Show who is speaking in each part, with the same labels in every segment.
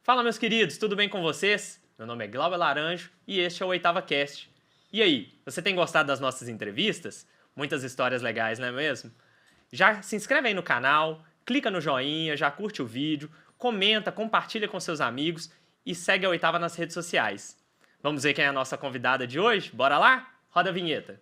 Speaker 1: Fala, meus queridos, tudo bem com vocês? Meu nome é Glauber Laranjo e este é o Oitava Cast. E aí, você tem gostado das nossas entrevistas? Muitas histórias legais, não é mesmo? Já se inscreve aí no canal, clica no joinha, já curte o vídeo, comenta, compartilha com seus amigos e segue a Oitava nas redes sociais. Vamos ver quem é a nossa convidada de hoje? Bora lá? Roda a vinheta.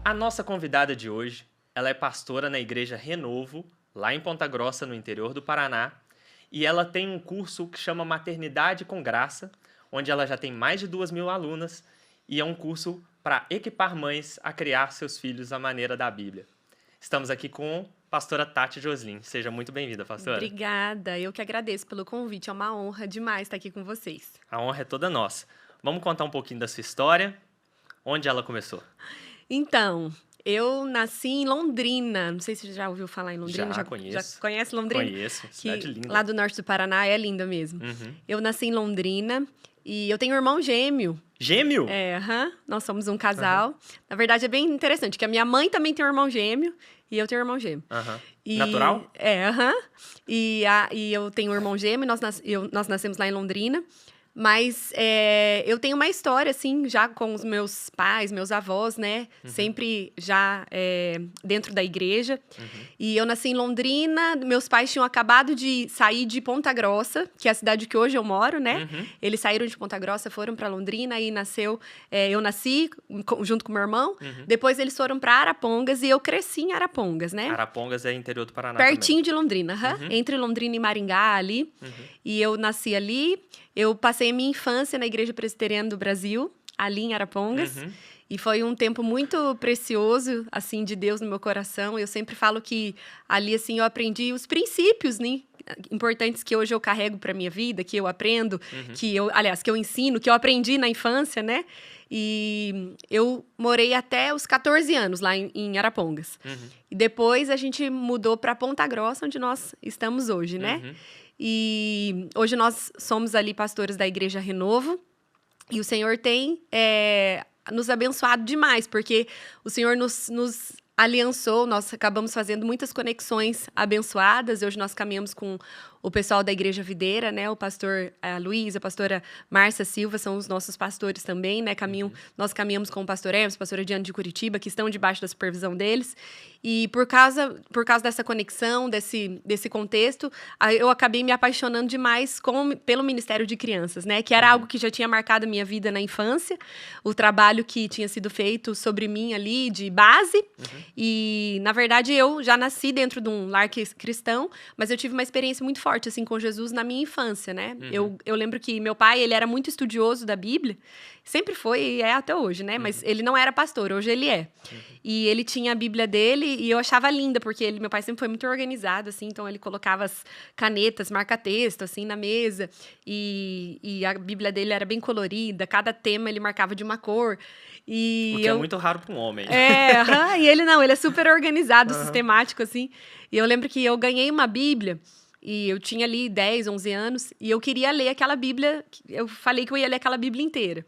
Speaker 1: A nossa convidada de hoje, ela é pastora na Igreja Renovo, lá em Ponta Grossa, no interior do Paraná, e ela tem um curso que chama Maternidade com Graça, onde ela já tem mais de 2.000 alunas, e é um curso para equipar mães a criar seus filhos à maneira da Bíblia. Estamos aqui com a pastora Tati Joslin. Seja muito bem-vinda, pastora.
Speaker 2: Obrigada, eu que agradeço pelo convite, é uma honra demais estar aqui com vocês.
Speaker 1: A honra é toda nossa. Vamos contar um pouquinho da sua história, onde ela começou.
Speaker 2: Então, eu nasci em Londrina, não sei se você já ouviu falar em Londrina.
Speaker 1: Já conheço.
Speaker 2: Já conhece Londrina?
Speaker 1: Conheço, cidade linda.
Speaker 2: Lá do norte do Paraná, é linda mesmo.
Speaker 1: Uhum.
Speaker 2: Eu nasci em Londrina e eu tenho um irmão gêmeo.
Speaker 1: Gêmeo?
Speaker 2: Nós somos um casal. Na verdade, é bem interessante, que a minha mãe também tem um irmão gêmeo e eu tenho um irmão gêmeo.
Speaker 1: Natural?
Speaker 2: E eu tenho um irmão gêmeo, nós nascemos lá em Londrina. Mas eu tenho uma história, assim, já com os meus pais, meus avós, né? Uhum. Sempre já dentro da igreja. Uhum. E eu nasci em Londrina, meus pais tinham acabado de sair de Ponta Grossa, que é a cidade que hoje eu moro, né? Uhum. Eles saíram de Ponta Grossa, foram para Londrina e eu nasci junto com meu irmão. Uhum. Depois eles foram para Arapongas e eu cresci em Arapongas, né?
Speaker 1: Arapongas é interior do Paraná
Speaker 2: Pertinho
Speaker 1: também.
Speaker 2: de Londrina, entre Londrina e Maringá ali. Uhum. E eu nasci ali. Eu passei a minha infância na Igreja Presbiteriana do Brasil, ali em Arapongas. Uhum. E foi um tempo muito precioso, assim, de Deus no meu coração. Eu sempre falo que ali, assim, eu aprendi os princípios, né, importantes que hoje eu carrego para minha vida, que eu aprendo, que eu ensino, que eu aprendi na infância, né? E eu morei até os 14 anos lá em Arapongas. Uhum. E depois a gente mudou para Ponta Grossa, onde nós estamos hoje, né? Uhum. E hoje nós somos ali pastores da Igreja Renovo e o Senhor tem nos abençoado demais, porque o Senhor nos aliançou, nós acabamos fazendo muitas conexões abençoadas. Hoje nós caminhamos com o pessoal da Igreja Videira, né? O pastor Luiz, a pastora Márcia Silva são os nossos pastores também, né? Nós caminhamos com o pastor Emerson, pastora Diana de Curitiba, que estão debaixo da supervisão deles. E por causa dessa conexão, desse contexto, eu acabei me apaixonando demais pelo Ministério de Crianças, né? Que era algo que já tinha marcado a minha vida na infância, o trabalho que tinha sido feito sobre mim ali, de base. E, na verdade, eu já nasci dentro de um lar cristão, mas eu tive uma experiência muito forte, assim, com Jesus na minha infância, né? Eu lembro que meu pai, ele era muito estudioso da Bíblia, sempre foi e é até hoje, né? Mas ele não era pastor, hoje ele é. E ele tinha a Bíblia dele e eu achava linda, porque meu pai sempre foi muito organizado, assim, então ele colocava as canetas, marca-texto, assim, na mesa, e a Bíblia dele era bem colorida, cada tema ele marcava de uma cor.
Speaker 1: O que é muito raro para um homem.
Speaker 2: E ele é super organizado, sistemático, assim. E eu lembro que eu ganhei uma Bíblia, e eu tinha ali 10, 11 anos, e eu queria ler aquela Bíblia, eu falei que eu ia ler aquela Bíblia inteira.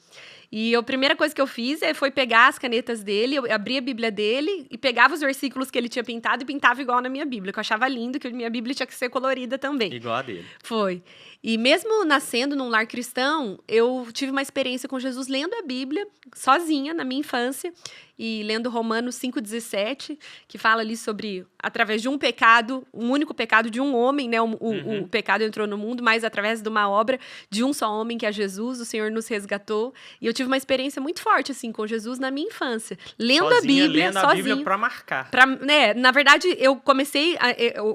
Speaker 2: E a primeira coisa que eu fiz foi pegar as canetas dele, eu abria a Bíblia dele e pegava os versículos que ele tinha pintado e pintava igual na minha Bíblia, que eu achava lindo, que a minha Bíblia tinha que ser colorida também.
Speaker 1: Igual a dele.
Speaker 2: Foi. E mesmo nascendo num lar cristão, eu tive uma experiência com Jesus lendo a Bíblia, sozinha, na minha infância, e lendo Romanos 5,17, que fala ali sobre, através de um pecado, um único pecado de um homem, né? O pecado entrou no mundo, mas através de uma obra de um só homem, que é Jesus, o Senhor nos resgatou. E eu tive uma experiência muito forte, assim, com Jesus na minha infância. Lendo a Bíblia, sozinha.
Speaker 1: A Bíblia para marcar.
Speaker 2: Na verdade, eu comecei,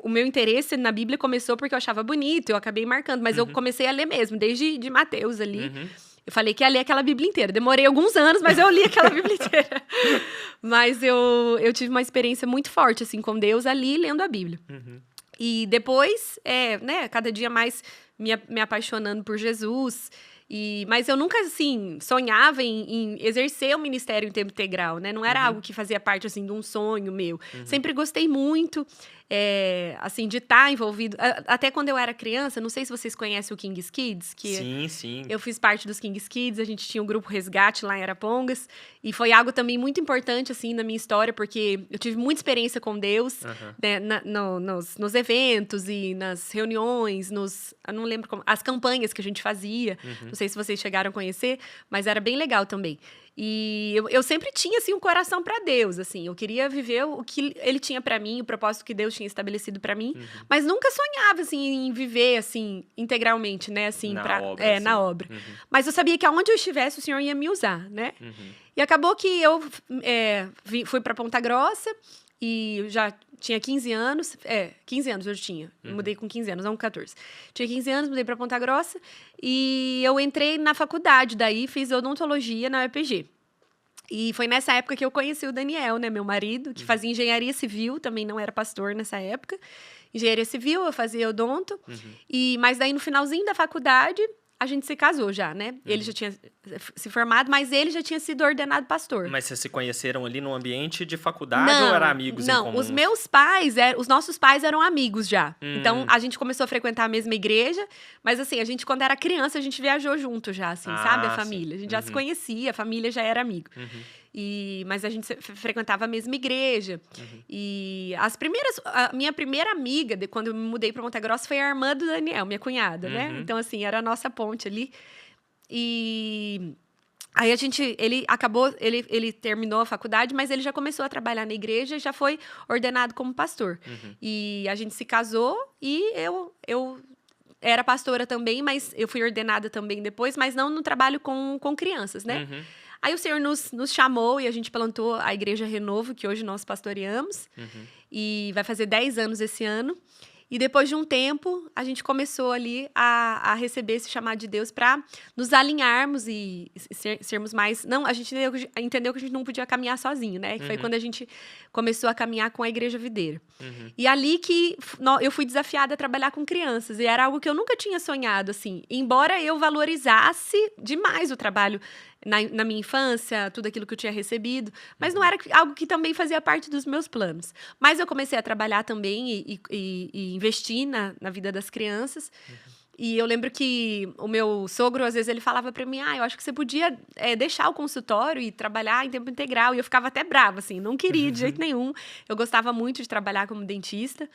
Speaker 2: o meu interesse na Bíblia começou porque eu achava bonito, eu acabei marcando, mas eu comecei a ler mesmo, desde de Mateus ali. Eu falei que ia ler aquela Bíblia inteira. Demorei alguns anos, mas eu li aquela Bíblia inteira. Mas eu tive uma experiência muito forte, assim, com Deus ali, lendo a Bíblia. E depois, cada dia mais me apaixonando por Jesus. Mas eu nunca, assim, sonhava em exercer o ministério em tempo integral, né? Não era algo que fazia parte, assim, de um sonho meu. Sempre gostei muito. assim, de estar envolvido. Até quando eu era criança, não sei se vocês conhecem o Kings Kids, que
Speaker 1: Sim.
Speaker 2: eu fiz parte dos Kings Kids, a gente tinha um grupo Resgate lá em Arapongas, e foi algo também muito importante, assim, na minha história, porque eu tive muita experiência com Deus, né, nos eventos e nas reuniões, eu não lembro como, as campanhas que a gente fazia, não sei se vocês chegaram a conhecer, mas era bem legal também. E eu sempre tinha, assim, um coração para Deus, assim. Eu queria viver o que Ele tinha para mim, o propósito que Deus tinha estabelecido para mim. Mas nunca sonhava, assim, em viver, assim, integralmente, né? Assim, na obra. Mas eu sabia que aonde eu estivesse, o Senhor ia me usar, né? E acabou que eu fui para Ponta Grossa e eu já tinha 15 anos. 15 anos eu tinha. Mudei com 15 anos, não com 14. Tinha 15 anos, mudei para Ponta Grossa. E eu entrei na faculdade, daí fiz odontologia na UEPG. E foi nessa época que eu conheci o Daniel, né, meu marido, que fazia engenharia civil, também não era pastor nessa época. Engenharia civil, eu fazia odonto. Mas daí, no finalzinho da faculdade, a gente se casou já, né? Ele já tinha se formado, mas ele já tinha sido ordenado pastor.
Speaker 1: Mas vocês se conheceram ali no ambiente de faculdade ou eram amigos em comum?
Speaker 2: Não, os meus pais, os nossos pais eram amigos já. Então, a gente começou a frequentar a mesma igreja, mas assim, a gente, quando era criança, a gente viajou junto já, assim, sabe? A família. A gente já se conhecia, a família já era amigo. Mas a gente frequentava a mesma igreja. E a minha primeira amiga, quando eu me mudei para Ponta Grossa, foi a irmã do Daniel, minha cunhada, né? Então, assim, era a nossa ponte ali. E aí ele terminou a faculdade, mas ele já começou a trabalhar na igreja e já foi ordenado como pastor. E a gente se casou e eu era pastora também, mas eu fui ordenada também depois, mas não no trabalho com crianças, né? Aí o Senhor nos chamou e a gente plantou a Igreja Renovo, que hoje nós pastoreamos. E vai fazer 10 anos esse ano. E depois de um tempo, a gente começou ali a receber esse chamado de Deus para nos alinharmos e sermos mais... Não, a gente entendeu que a gente não podia caminhar sozinho, né? Que foi quando a gente começou a caminhar com a Igreja Videira. E ali que eu fui desafiada a trabalhar com crianças. E era algo que eu nunca tinha sonhado, assim. Embora eu valorizasse demais o trabalho na minha infância, tudo aquilo que eu tinha recebido, mas não era algo que também fazia parte dos meus planos. Mas eu comecei a trabalhar também e investir na vida das crianças. E eu lembro que o meu sogro, às vezes, ele falava para mim, eu acho que você podia deixar o consultório e trabalhar em tempo integral. E eu ficava até brava, assim, não queria de jeito nenhum. Eu gostava muito de trabalhar como dentista.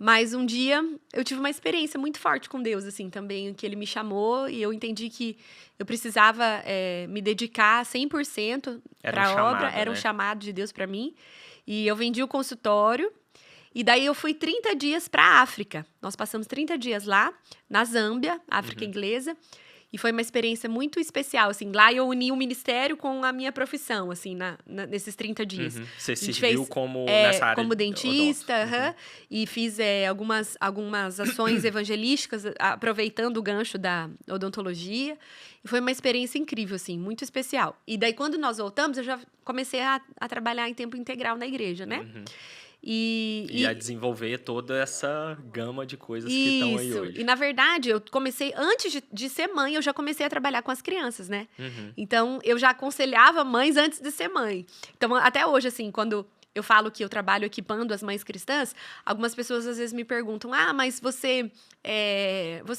Speaker 2: Mas um dia eu tive uma experiência muito forte com Deus, assim, também, que Ele me chamou e eu entendi que eu precisava me dedicar 100% para a obra. Era um chamado de Deus para mim. E eu vendi o consultório e daí eu fui 30 dias para a África. Nós passamos 30 dias lá, na Zâmbia, África Inglesa. E foi uma experiência muito especial, assim. Lá eu uni o ministério com a minha profissão, assim, nesses 30 dias.
Speaker 1: Você se viu como nessa área
Speaker 2: como dentista, e fiz algumas ações evangelísticas, aproveitando o gancho da odontologia. E foi uma experiência incrível, assim, muito especial. E daí, quando nós voltamos, eu já comecei a trabalhar em tempo integral na igreja, né?
Speaker 1: E a desenvolver toda essa gama de coisas que estão aí hoje.
Speaker 2: E, na verdade, eu comecei, antes de ser mãe, eu já comecei a trabalhar com as crianças, né? Então, eu já aconselhava mães antes de ser mãe. Então, até hoje, assim, quando eu falo que eu trabalho equipando as mães cristãs, algumas pessoas às vezes me perguntam, mas você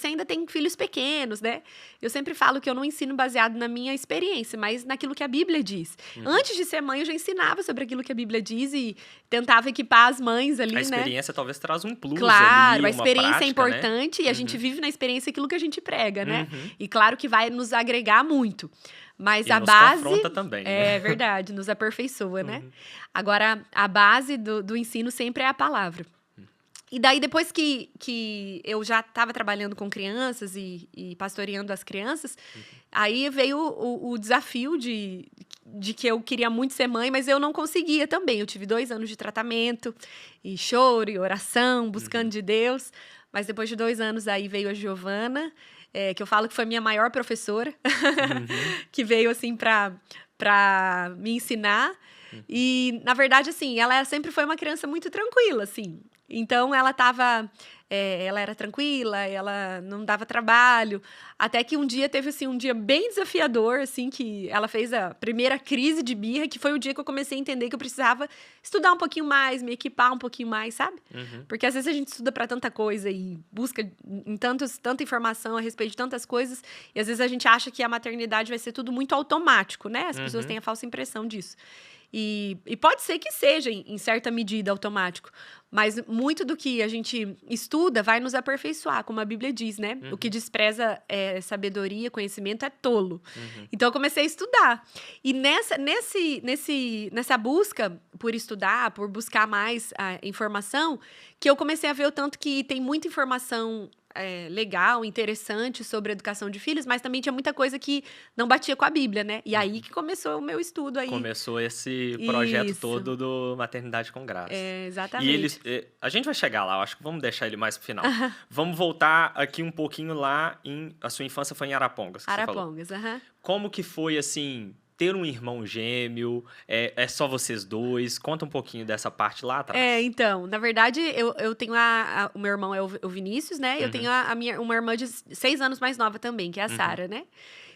Speaker 2: ainda tem filhos pequenos, né? Eu sempre falo que eu não ensino baseado na minha experiência, mas naquilo que a Bíblia diz. Antes de ser mãe, eu já ensinava sobre aquilo que a Bíblia diz e tentava equipar as mães ali, né?
Speaker 1: A experiência talvez traz um plus
Speaker 2: ali, a
Speaker 1: experiência
Speaker 2: prática, é importante, né? E a gente vive na experiência aquilo que a gente prega, né? E claro que vai nos agregar muito. Mas
Speaker 1: e
Speaker 2: a
Speaker 1: nos
Speaker 2: base...
Speaker 1: confronta também, né?
Speaker 2: É verdade, nos aperfeiçoa, né? Agora, a base do ensino sempre é a palavra. E daí, depois que eu já estava trabalhando com crianças e pastoreando as crianças, aí veio o desafio de que eu queria muito ser mãe, mas eu não conseguia também. Eu tive 2 anos de tratamento, e choro, e oração, buscando de Deus. Mas depois de 2 anos, aí veio a Giovana, que eu falo que foi minha maior professora, que veio, assim, para me ensinar. E, na verdade, assim, ela sempre foi uma criança muito tranquila, assim. Então, ela era tranquila, ela não dava trabalho. Até que um dia teve, assim, um dia bem desafiador, assim, que ela fez a primeira crise de birra, que foi o dia que eu comecei a entender que eu precisava estudar um pouquinho mais, me equipar um pouquinho mais, sabe? Porque às vezes a gente estuda para tanta coisa e busca em tanta informação a respeito de tantas coisas, e às vezes a gente acha que a maternidade vai ser tudo muito automático, né? As pessoas têm a falsa impressão disso. E pode ser que seja, em certa medida, automático. Mas muito do que a gente estuda vai nos aperfeiçoar, como a Bíblia diz, né? O que despreza sabedoria, conhecimento é tolo. Então, eu comecei a estudar. E nessa busca por estudar, por buscar mais informação, que eu comecei a ver o tanto que tem muita informação legal, interessante sobre a educação de filhos, mas também tinha muita coisa que não batia com a Bíblia, né? E aí que começou o meu estudo aí.
Speaker 1: Começou esse projeto todo do Maternidade com Graça.
Speaker 2: Exatamente.
Speaker 1: E a gente vai chegar lá, eu acho que vamos deixar ele mais pro final. Vamos voltar aqui um pouquinho lá a sua infância foi em Arapongas, que
Speaker 2: Arapongas,
Speaker 1: você falou. Como que foi, assim, ter um irmão gêmeo? É só vocês dois? Conta um pouquinho dessa parte lá atrás.
Speaker 2: Então, na verdade, eu tenho o meu irmão é o Vinícius, né? Eu tenho uma irmã de 6 anos mais nova também, que é a Sara, né?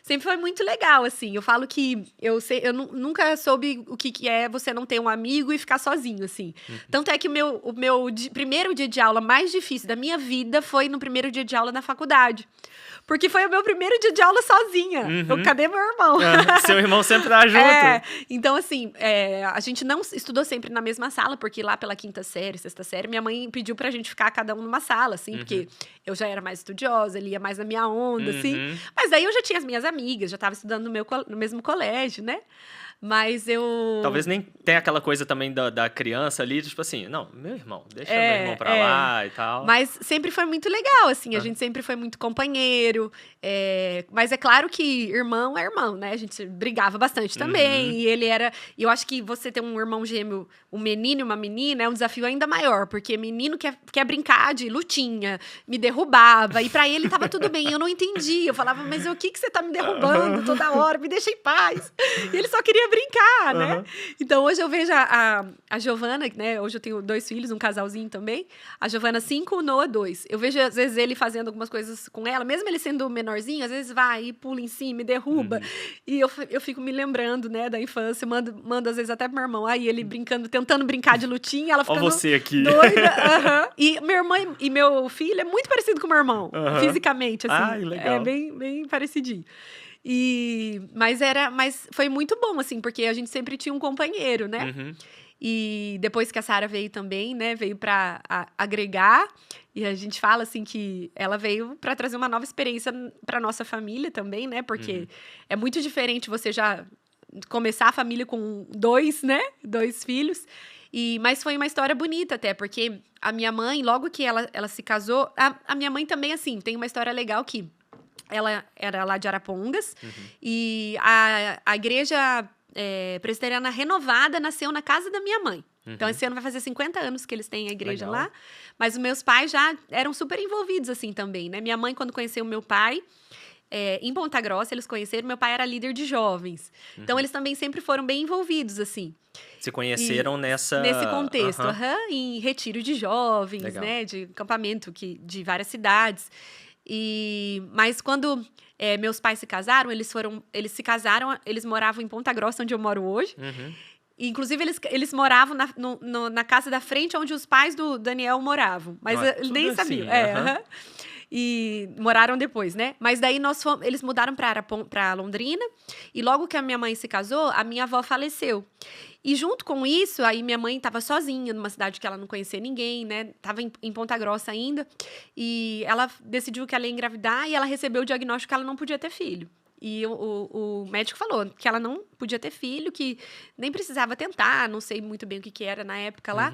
Speaker 2: Sempre foi muito legal, assim. Eu falo que eu nunca soube o que é você não ter um amigo e ficar sozinho, assim. Tanto é que o meu primeiro dia de aula mais difícil da minha vida foi no primeiro dia de aula na faculdade. Porque foi o meu primeiro dia de aula sozinha. Cadê meu irmão?
Speaker 1: Seu irmão sempre tá junto.
Speaker 2: Então, assim, a gente não estudou sempre na mesma sala, porque lá pela 5ª série, 6ª série, minha mãe pediu pra gente ficar cada um numa sala, assim, porque eu já era mais estudiosa, ele ia mais na minha onda, assim. Mas daí eu já tinha as minhas amigas, já tava estudando no mesmo colégio, né? Mas eu...
Speaker 1: Talvez nem tenha aquela coisa também da criança ali, tipo assim, não, meu irmão, deixa meu irmão pra lá e tal.
Speaker 2: Mas sempre foi muito legal, assim, a gente sempre foi muito companheiro. Mas é claro que irmão é irmão, né? A gente brigava bastante também. E ele era... E eu acho que você ter um irmão gêmeo, um menino e uma menina, é um desafio ainda maior. Porque menino quer brincar de lutinha, me derrubava. E pra ele tava tudo bem, eu não entendia. Eu falava, mas o que você tá me derrubando toda hora? Me deixa em paz. E ele só queria brincar, né? Então, hoje eu vejo a Giovana, né? Hoje eu tenho 2 filhos, um casalzinho também. A Giovana 5, o Noah 2. Eu vejo, às vezes, ele fazendo algumas coisas com ela, mesmo ele sendo menorzinho, às vezes vai e pula em cima e derruba. E eu fico me lembrando, né, da infância. Mando às vezes, até pro meu irmão. Aí ele brincando, tentando brincar de lutinha, ela ficando
Speaker 1: você aqui.
Speaker 2: doida. E minha irmã e meu filho é muito parecido com o meu irmão, fisicamente, assim.
Speaker 1: Legal.
Speaker 2: É bem parecidinho. Mas foi muito bom, assim, porque a gente sempre tinha um companheiro, né? E depois que a Sara veio também, né? Veio para agregar. E a gente fala, assim, que ela veio para trazer uma nova experiência para nossa família também, né? Porque é muito diferente você já começar a família com 2, né? 2 filhos. Mas foi uma história bonita até, porque a minha mãe, logo que ela se casou... A minha mãe também, assim, tem uma história legal que... Ela era lá de Arapongas. E a igreja presbiteriana renovada nasceu na casa da minha mãe. Então, esse ano vai fazer 50 anos que eles têm a igreja lá. Mas os meus pais já eram super envolvidos, assim, também, né? Minha mãe, quando conheceu o meu pai... em Ponta Grossa, eles conheceram. Meu pai era líder de jovens. Então, eles também sempre foram bem envolvidos, assim.
Speaker 1: Se conheceram nesse
Speaker 2: contexto, em retiro de jovens, né? De acampamento de várias cidades. Mas quando meus pais se casaram, eles moravam em Ponta Grossa, onde eu moro hoje. E, inclusive, eles moravam na casa da frente onde os pais do Daniel moravam. Mas eles nem sabiam. E moraram depois, né? Mas daí eles mudaram para Londrina. E logo que a minha mãe se casou, a minha avó faleceu. E junto com isso, aí minha mãe estava sozinha numa cidade que ela não conhecia ninguém, né? Tava em Ponta Grossa ainda. E ela decidiu que ela ia engravidar e ela recebeu o diagnóstico que ela não podia ter filho. E o médico falou que ela não podia ter filho, que nem precisava tentar, não sei muito bem o que era na época lá.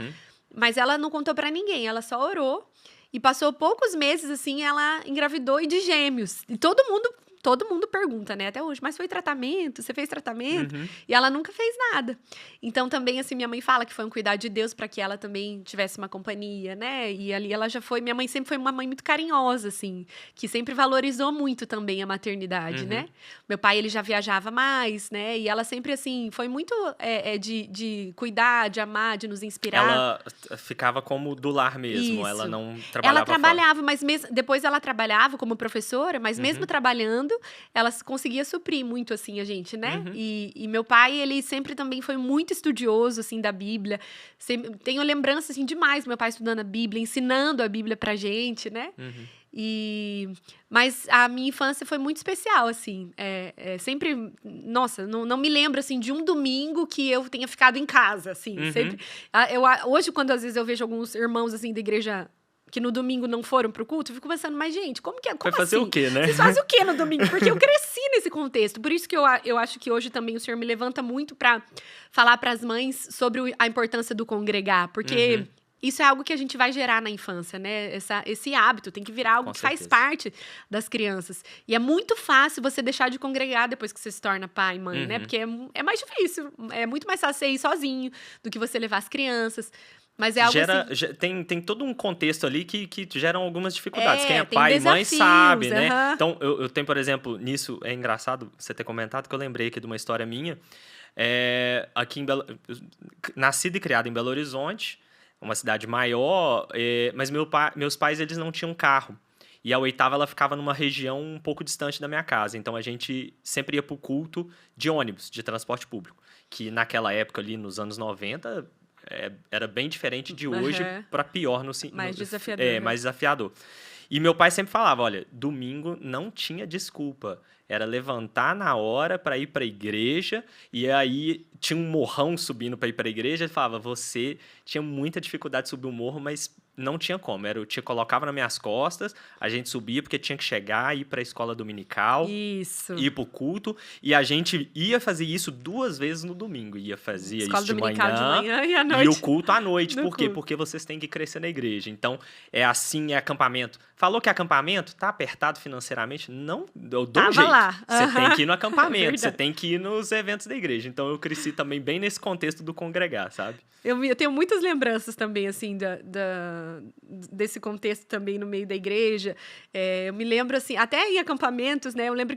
Speaker 2: Mas ela não contou para ninguém, ela só orou. E passou poucos meses, assim, ela engravidou e de gêmeos. E todo mundo todo mundo pergunta, né, até hoje, mas foi tratamento? Você fez tratamento? E ela nunca fez nada. Então, também, assim, minha mãe fala que foi um cuidado de Deus para que ela também tivesse uma companhia, né? E ali ela já foi... Minha mãe sempre foi uma mãe muito carinhosa, assim, que sempre valorizou muito também a maternidade, né? Meu pai, ele já viajava mais, né? E ela sempre, assim, foi muito de cuidar, de amar, de nos inspirar.
Speaker 1: Ela ficava como do lar mesmo,
Speaker 2: Isso.
Speaker 1: ela não trabalhava
Speaker 2: Ela trabalhava,
Speaker 1: fora.
Speaker 2: mas depois ela trabalhava como professora, mas mesmo trabalhando, ela conseguia suprir muito, assim, a gente, né? E meu pai, ele sempre também foi muito estudioso, assim, da Bíblia. Tenho lembrança, assim, demais do meu pai estudando a Bíblia, ensinando a Bíblia pra gente, né? Mas a minha infância foi muito especial, assim. Sempre... Nossa, não me lembro, assim, de um domingo que eu tenha ficado em casa, assim. Sempre... Hoje, quando às vezes eu vejo alguns irmãos, assim, da igreja que no domingo não foram pro culto, eu fico pensando, mas, gente, como
Speaker 1: Vai fazer
Speaker 2: assim?
Speaker 1: o quê, né?
Speaker 2: Vocês fazem o quê no domingo? Porque eu cresci nesse contexto. Por isso que eu acho que hoje também o Senhor me levanta muito para falar para as mães sobre a importância do congregar. Porque isso é algo que a gente vai gerar na infância, né? Esse hábito tem que virar algo que faz parte das crianças. E é muito fácil você deixar de congregar depois que você se torna pai e mãe, né? Porque é mais difícil. É muito mais fácil você ir sozinho do que você levar as crianças. Mas é algo assim...
Speaker 1: Tem todo um contexto ali que geram algumas dificuldades. Quem é
Speaker 2: tem
Speaker 1: pai e mãe sabe, né?
Speaker 2: desafios,
Speaker 1: Então, eu tenho, por exemplo, nisso, é engraçado você ter comentado, que eu lembrei aqui de uma história minha. Aqui nascido e criado em Belo Horizonte, uma cidade maior, mas meus pais, eles não tinham carro. E a oitava, ela ficava numa região um pouco distante da minha casa. Então, a gente sempre ia pro culto de ônibus, de transporte público. Que naquela época ali, nos anos 90... era bem diferente de hoje para pior
Speaker 2: mais desafiador.
Speaker 1: Mais desafiador. E meu pai sempre falava, olha, domingo não tinha desculpa. Era levantar na hora para ir para a igreja, e aí tinha um morrão subindo para ir para a igreja. Ele falava, você tinha muita dificuldade de subir o morro, mas não tinha como. Eu te colocava nas minhas costas, a gente subia porque tinha que chegar, ir para a escola dominical, ir para o culto, e a gente ia fazer isso 2 vezes no domingo. Fazia
Speaker 2: escola
Speaker 1: isso
Speaker 2: dominical de manhã e à noite.
Speaker 1: E o culto à noite. Por quê?
Speaker 2: Culto.
Speaker 1: Porque vocês têm que crescer na igreja. Então, é assim, é acampamento. Falou que é acampamento, tá apertado financeiramente? Não, eu dou um jeito. Você tem que ir no acampamento, você tem que ir nos eventos da igreja. Então, eu cresci também bem nesse contexto do congregar, sabe?
Speaker 2: Eu tenho muitas lembranças também, assim, desse contexto também no meio da igreja. Eu me lembro, assim, até em acampamentos, né? Eu lembro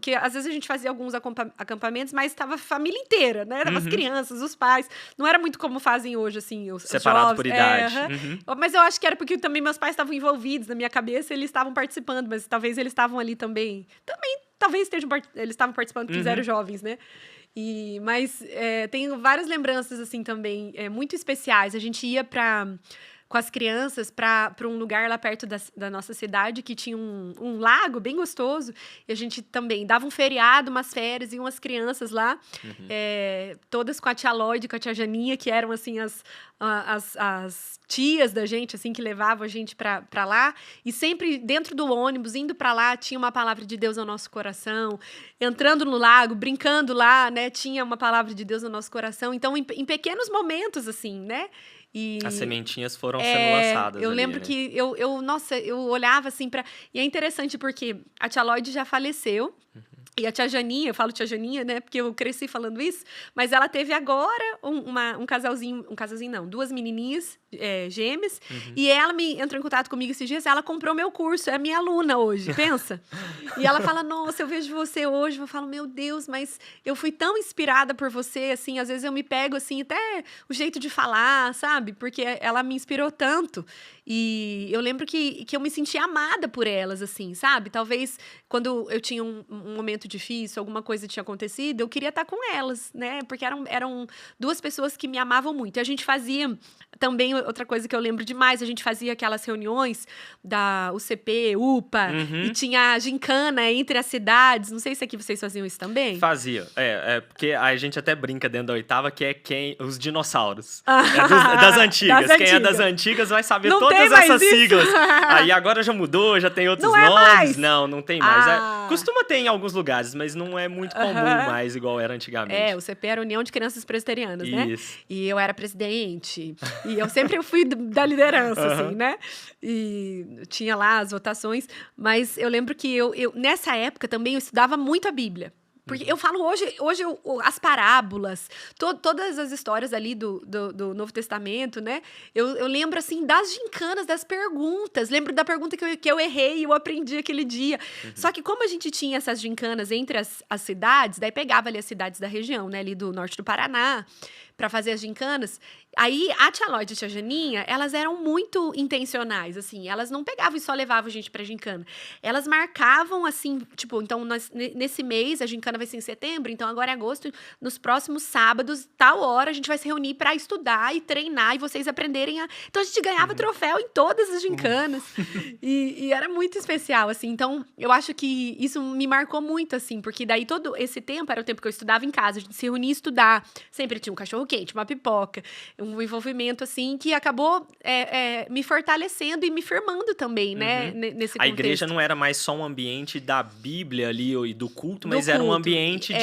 Speaker 2: que às vezes a gente fazia alguns acampamentos, mas estava a família inteira, né? As crianças, os pais. Não era muito como fazem hoje, assim, os
Speaker 1: separado
Speaker 2: jovens.
Speaker 1: por idade.
Speaker 2: Mas eu acho que era porque também meus pais estavam envolvidos. Na minha cabeça, eles estavam participando, mas talvez eles estavam ali também. Talvez eles estavam participando porque eles eram jovens, né? Mas tenho várias lembranças, assim, também, muito especiais. A gente ia com as crianças para um lugar lá perto da nossa cidade que tinha um lago bem gostoso. E a gente também dava um feriado, umas férias, e umas crianças lá, todas com a tia Lloyd, com a tia Janinha, que eram, assim, as tias da gente, assim, que levavam a gente para lá. E sempre dentro do ônibus, indo para lá, tinha uma palavra de Deus no nosso coração. Entrando no lago, brincando lá, né? Tinha uma palavra de Deus no nosso coração. Então, em pequenos momentos, assim, né?
Speaker 1: As sementinhas foram sendo lançadas.
Speaker 2: Eu lembro, né? Que eu olhava assim para... E é interessante porque a tia Lloyd já faleceu. E a tia Janinha, eu falo tia Janinha, né? Porque eu cresci falando isso. Mas ela teve agora um casalzinho não, 2 menininhas gêmeas. E ela entrou em contato comigo esses dias. Ela comprou meu curso, é minha aluna hoje, pensa. E ela fala, nossa, eu vejo você hoje. Eu falo, meu Deus, mas eu fui tão inspirada por você, assim. Às vezes eu me pego, assim, até o jeito de falar, sabe? Porque ela me inspirou tanto. E eu lembro que eu me sentia amada por elas, assim, sabe? Talvez quando eu tinha um momento difícil, alguma coisa tinha acontecido, eu queria estar com elas, né? Porque eram 2 pessoas que me amavam muito. E a gente fazia também, outra coisa que eu lembro demais, a gente fazia aquelas reuniões da UCP, UPA, e tinha a gincana entre as cidades. Não sei se aqui vocês faziam isso também.
Speaker 1: Fazia. Porque a gente até brinca dentro da oitava que os dinossauros. Das antigas. Quem é das antigas vai saber toda todas essas siglas. Aí agora já mudou, já tem outros nomes.
Speaker 2: Mais.
Speaker 1: Não tem mais. Costuma ter em alguns lugares, mas não é muito comum mais, igual era antigamente.
Speaker 2: O CP era União de Crianças Presbiterianas, né?
Speaker 1: Isso.
Speaker 2: E eu era presidente. E eu sempre fui da liderança, assim, né? E tinha lá as votações. Mas eu lembro que eu nessa época também eu estudava muito a Bíblia. Porque eu falo hoje as parábolas, todas as histórias ali do Novo Testamento, né? Eu lembro, assim, das gincanas, das perguntas. Lembro da pergunta que eu errei e eu aprendi aquele dia. Só que como a gente tinha essas gincanas entre as cidades, daí pegava ali as cidades da região, né? Ali do norte do Paraná, para fazer as gincanas. Aí, a tia Lloyd e a tia Janinha, elas eram muito intencionais, assim. Elas não pegavam e só levavam a gente pra gincana. Elas marcavam, assim, tipo, então, nesse mês, a gincana vai ser em setembro, então agora em agosto, nos próximos sábados, tal hora, a gente vai se reunir para estudar e treinar e vocês aprenderem a... Então, a gente ganhava troféu em todas as gincanas. E era muito especial, assim. Então, eu acho que isso me marcou muito, assim, porque daí todo esse tempo era o tempo que eu estudava em casa, a gente se reunia e estudar. Sempre tinha um cachorro-quente, uma pipoca, um envolvimento, assim, que acabou me fortalecendo e me firmando também, né, nesse contexto.
Speaker 1: A igreja não era mais só um ambiente da Bíblia ali e do culto, mas era um ambiente de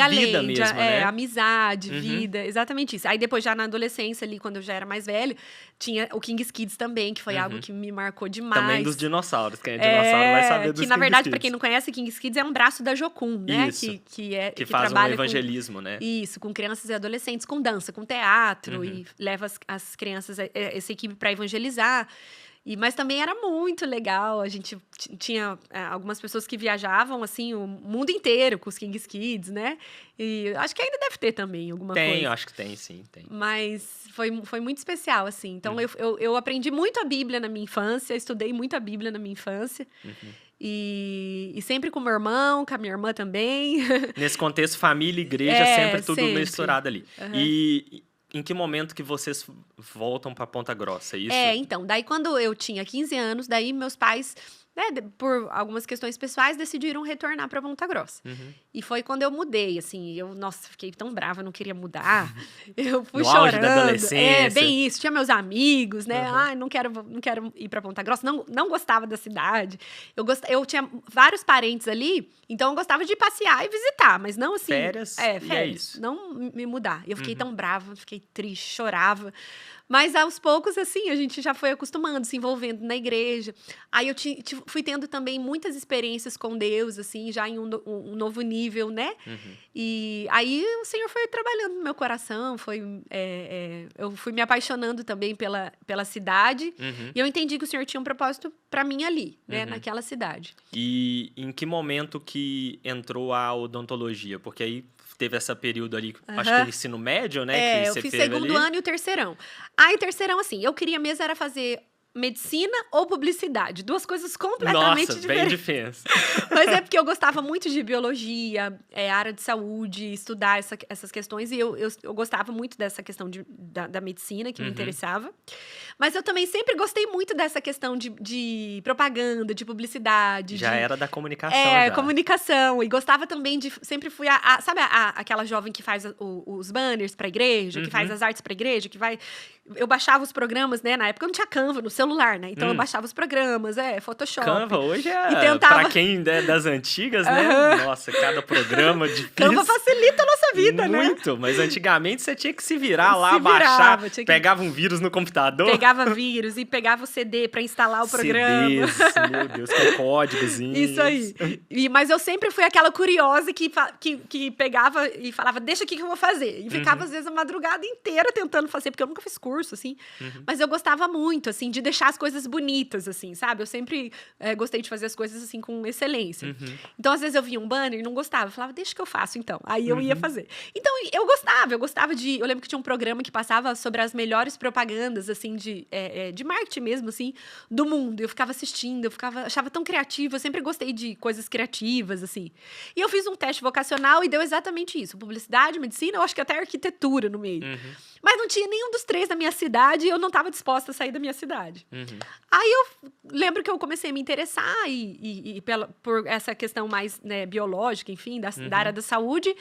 Speaker 1: vida mesmo, né?
Speaker 2: Amizade, vida, exatamente isso. Aí depois, já na adolescência ali, quando eu já era mais velha, tinha o King's Kids também, que foi algo que me marcou demais.
Speaker 1: Também dos dinossauros, quem é dinossauro vai saber dos
Speaker 2: que, na verdade,
Speaker 1: Kids.
Speaker 2: Pra quem não conhece, King's Kids é um braço da Jocum, né?
Speaker 1: Isso.
Speaker 2: Que
Speaker 1: faz
Speaker 2: trabalha
Speaker 1: um evangelismo, né?
Speaker 2: Isso, com crianças e adolescentes, com dança, com teatro, e leva as crianças, essa equipe para evangelizar. Mas também era muito legal. A gente tinha algumas pessoas que viajavam, assim, o mundo inteiro com os King's Kids, né? E acho que ainda deve ter também alguma coisa.
Speaker 1: Tem, acho que tem, sim, tem.
Speaker 2: Mas foi muito especial, assim. Então, eu aprendi muito a Bíblia na minha infância, estudei muito a Bíblia na minha infância. E sempre com meu irmão, com a minha irmã também.
Speaker 1: Nesse contexto, família e igreja, sempre tudo misturado ali. E em que momento que vocês voltam para Ponta Grossa, é isso?
Speaker 2: Então, daí quando eu tinha 15 anos, daí meus pais, né, por algumas questões pessoais, decidiram retornar para Ponta Grossa. E foi quando eu mudei, assim, nossa, fiquei tão brava, não queria mudar. Eu fui
Speaker 1: no
Speaker 2: chorando.
Speaker 1: Auge da adolescência.
Speaker 2: Bem isso, tinha meus amigos, né? Ai, não quero ir para Ponta Grossa, não gostava da cidade. Eu tinha vários parentes ali, então eu gostava de passear e visitar, mas não assim...
Speaker 1: Férias,
Speaker 2: férias,
Speaker 1: e é isso.
Speaker 2: Não me mudar. Eu fiquei tão brava, fiquei triste, chorava. Mas, aos poucos, assim, a gente já foi acostumando, se envolvendo na igreja. Aí eu fui tendo também muitas experiências com Deus, assim, já em um novo nível, né? E aí o Senhor foi trabalhando no meu coração, eu fui me apaixonando também pela cidade. E eu entendi que o Senhor tinha um propósito para mim ali, né? Naquela cidade.
Speaker 1: E em que momento que entrou a odontologia? Porque aí teve esse período ali, acho que é ensino médio, né? Que
Speaker 2: eu
Speaker 1: você
Speaker 2: fiz
Speaker 1: teve
Speaker 2: segundo
Speaker 1: ali.
Speaker 2: ano e o terceirão. Aí, o terceirão, assim, eu queria mesmo era fazer medicina ou publicidade. Duas coisas completamente
Speaker 1: diferentes.
Speaker 2: bem
Speaker 1: diferentes.
Speaker 2: Mas é porque eu gostava muito de biologia, área de saúde, estudar essas questões. E eu gostava muito dessa questão da medicina, que me interessava. Mas eu também sempre gostei muito dessa questão de propaganda, de publicidade.
Speaker 1: Já era da comunicação, já.
Speaker 2: Comunicação. E gostava também de... Sempre fui sabe aquela jovem que faz os banners pra igreja, que faz as artes pra igreja, que vai... Eu baixava os programas, né? Na época eu não tinha Canva no celular, né? Então eu baixava os programas, Photoshop.
Speaker 1: Canva hoje
Speaker 2: tentava...
Speaker 1: pra quem é das antigas, né? Nossa, cada programa difícil.
Speaker 2: Canva facilita a nossa vida, né?
Speaker 1: Muito, mas antigamente você tinha que se virar lá, baixar, pegava um vírus no computador.
Speaker 2: Pegava vírus e pegava o CD pra instalar o programa.
Speaker 1: CDs, meu Deus, com códigozinhos.
Speaker 2: Isso aí. Mas eu sempre fui aquela curiosa que pegava e falava, deixa aqui que eu vou fazer. E ficava, às vezes, a madrugada inteira tentando fazer, porque eu nunca fiz curso, assim. Mas eu gostava muito, assim, de deixar as coisas bonitas, assim, sabe? Eu sempre gostei de fazer as coisas, assim, com excelência. Então, às vezes, eu via um banner e não gostava. Eu falava, deixa que eu faço, então. Aí eu ia fazer. Então, eu gostava de... Eu lembro que tinha um programa que passava sobre as melhores propagandas, assim, de marketing mesmo, assim, do mundo. Eu ficava assistindo, achava tão criativa. Eu sempre gostei de coisas criativas, assim. E eu fiz um teste vocacional e deu exatamente isso. Publicidade, medicina, eu acho que até arquitetura no meio. Mas não tinha nenhum dos três na minha cidade e eu não estava disposta a sair da minha cidade. Aí eu lembro que eu comecei a me interessar por essa questão mais, né, biológica, enfim, da área da saúde.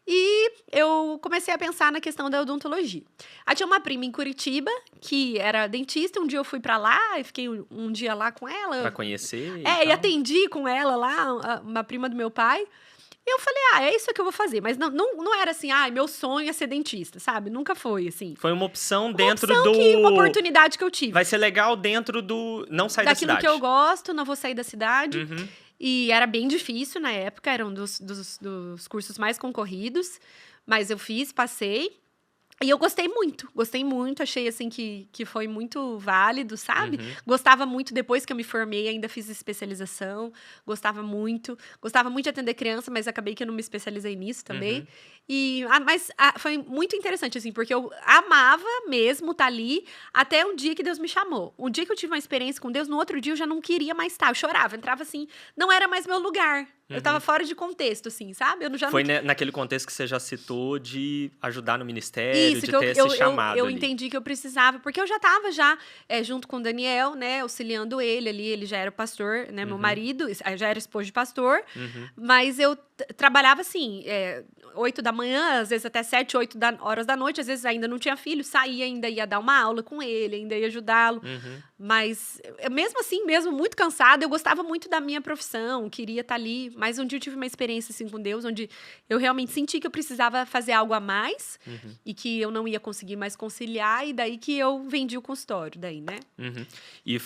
Speaker 2: E eu comecei a pensar na questão da odontologia. Aí tinha uma prima em Curitiba, que era dentista. Um dia eu fui pra lá e fiquei um dia lá com ela.
Speaker 1: Pra conhecer
Speaker 2: E atendi com ela lá, uma prima do meu pai. E eu falei, é isso que eu vou fazer. Mas não era assim, meu sonho é ser dentista, sabe? Nunca foi, assim.
Speaker 1: Foi uma opção
Speaker 2: Uma oportunidade que eu tive.
Speaker 1: Vai ser legal dentro do... Não sair da cidade.
Speaker 2: Daquilo que eu gosto, não vou sair da cidade. Uhum. E era bem difícil na época, era um dos cursos mais concorridos. Mas eu fiz, passei. E eu gostei muito. Achei, assim, que foi muito válido, sabe?
Speaker 1: Uhum.
Speaker 2: Gostava muito, depois que eu me formei, ainda fiz especialização. Gostava muito de atender criança, mas acabei que eu não me especializei nisso também. Uhum. Mas foi muito interessante, assim, porque eu amava mesmo estar ali até um dia que Deus me chamou. Um dia que eu tive uma experiência com Deus, no outro dia eu já não queria mais estar. Eu chorava, entrava assim, não era mais meu lugar. Uhum. Eu tava fora de contexto, assim, sabe?
Speaker 1: Foi naquele contexto que você já citou de ajudar no ministério, de ter esse chamado
Speaker 2: eu entendi que eu precisava, porque eu já tava junto com o Daniel, né, auxiliando ele ali, ele já era pastor, né, meu marido, já era esposo de pastor, mas eu trabalhava assim, 8 da manhã, às vezes até 7, 8 horas da noite, às vezes ainda não tinha filho, saía, ainda ia dar uma aula com ele, ainda ia ajudá-lo, mas mesmo assim, mesmo muito cansada, eu gostava muito da minha profissão, queria estar ali, mas um dia eu tive uma experiência assim com Deus, onde eu realmente senti que eu precisava fazer algo a mais, e que eu não ia conseguir mais conciliar, e daí que eu vendi o consultório, daí, né?
Speaker 1: E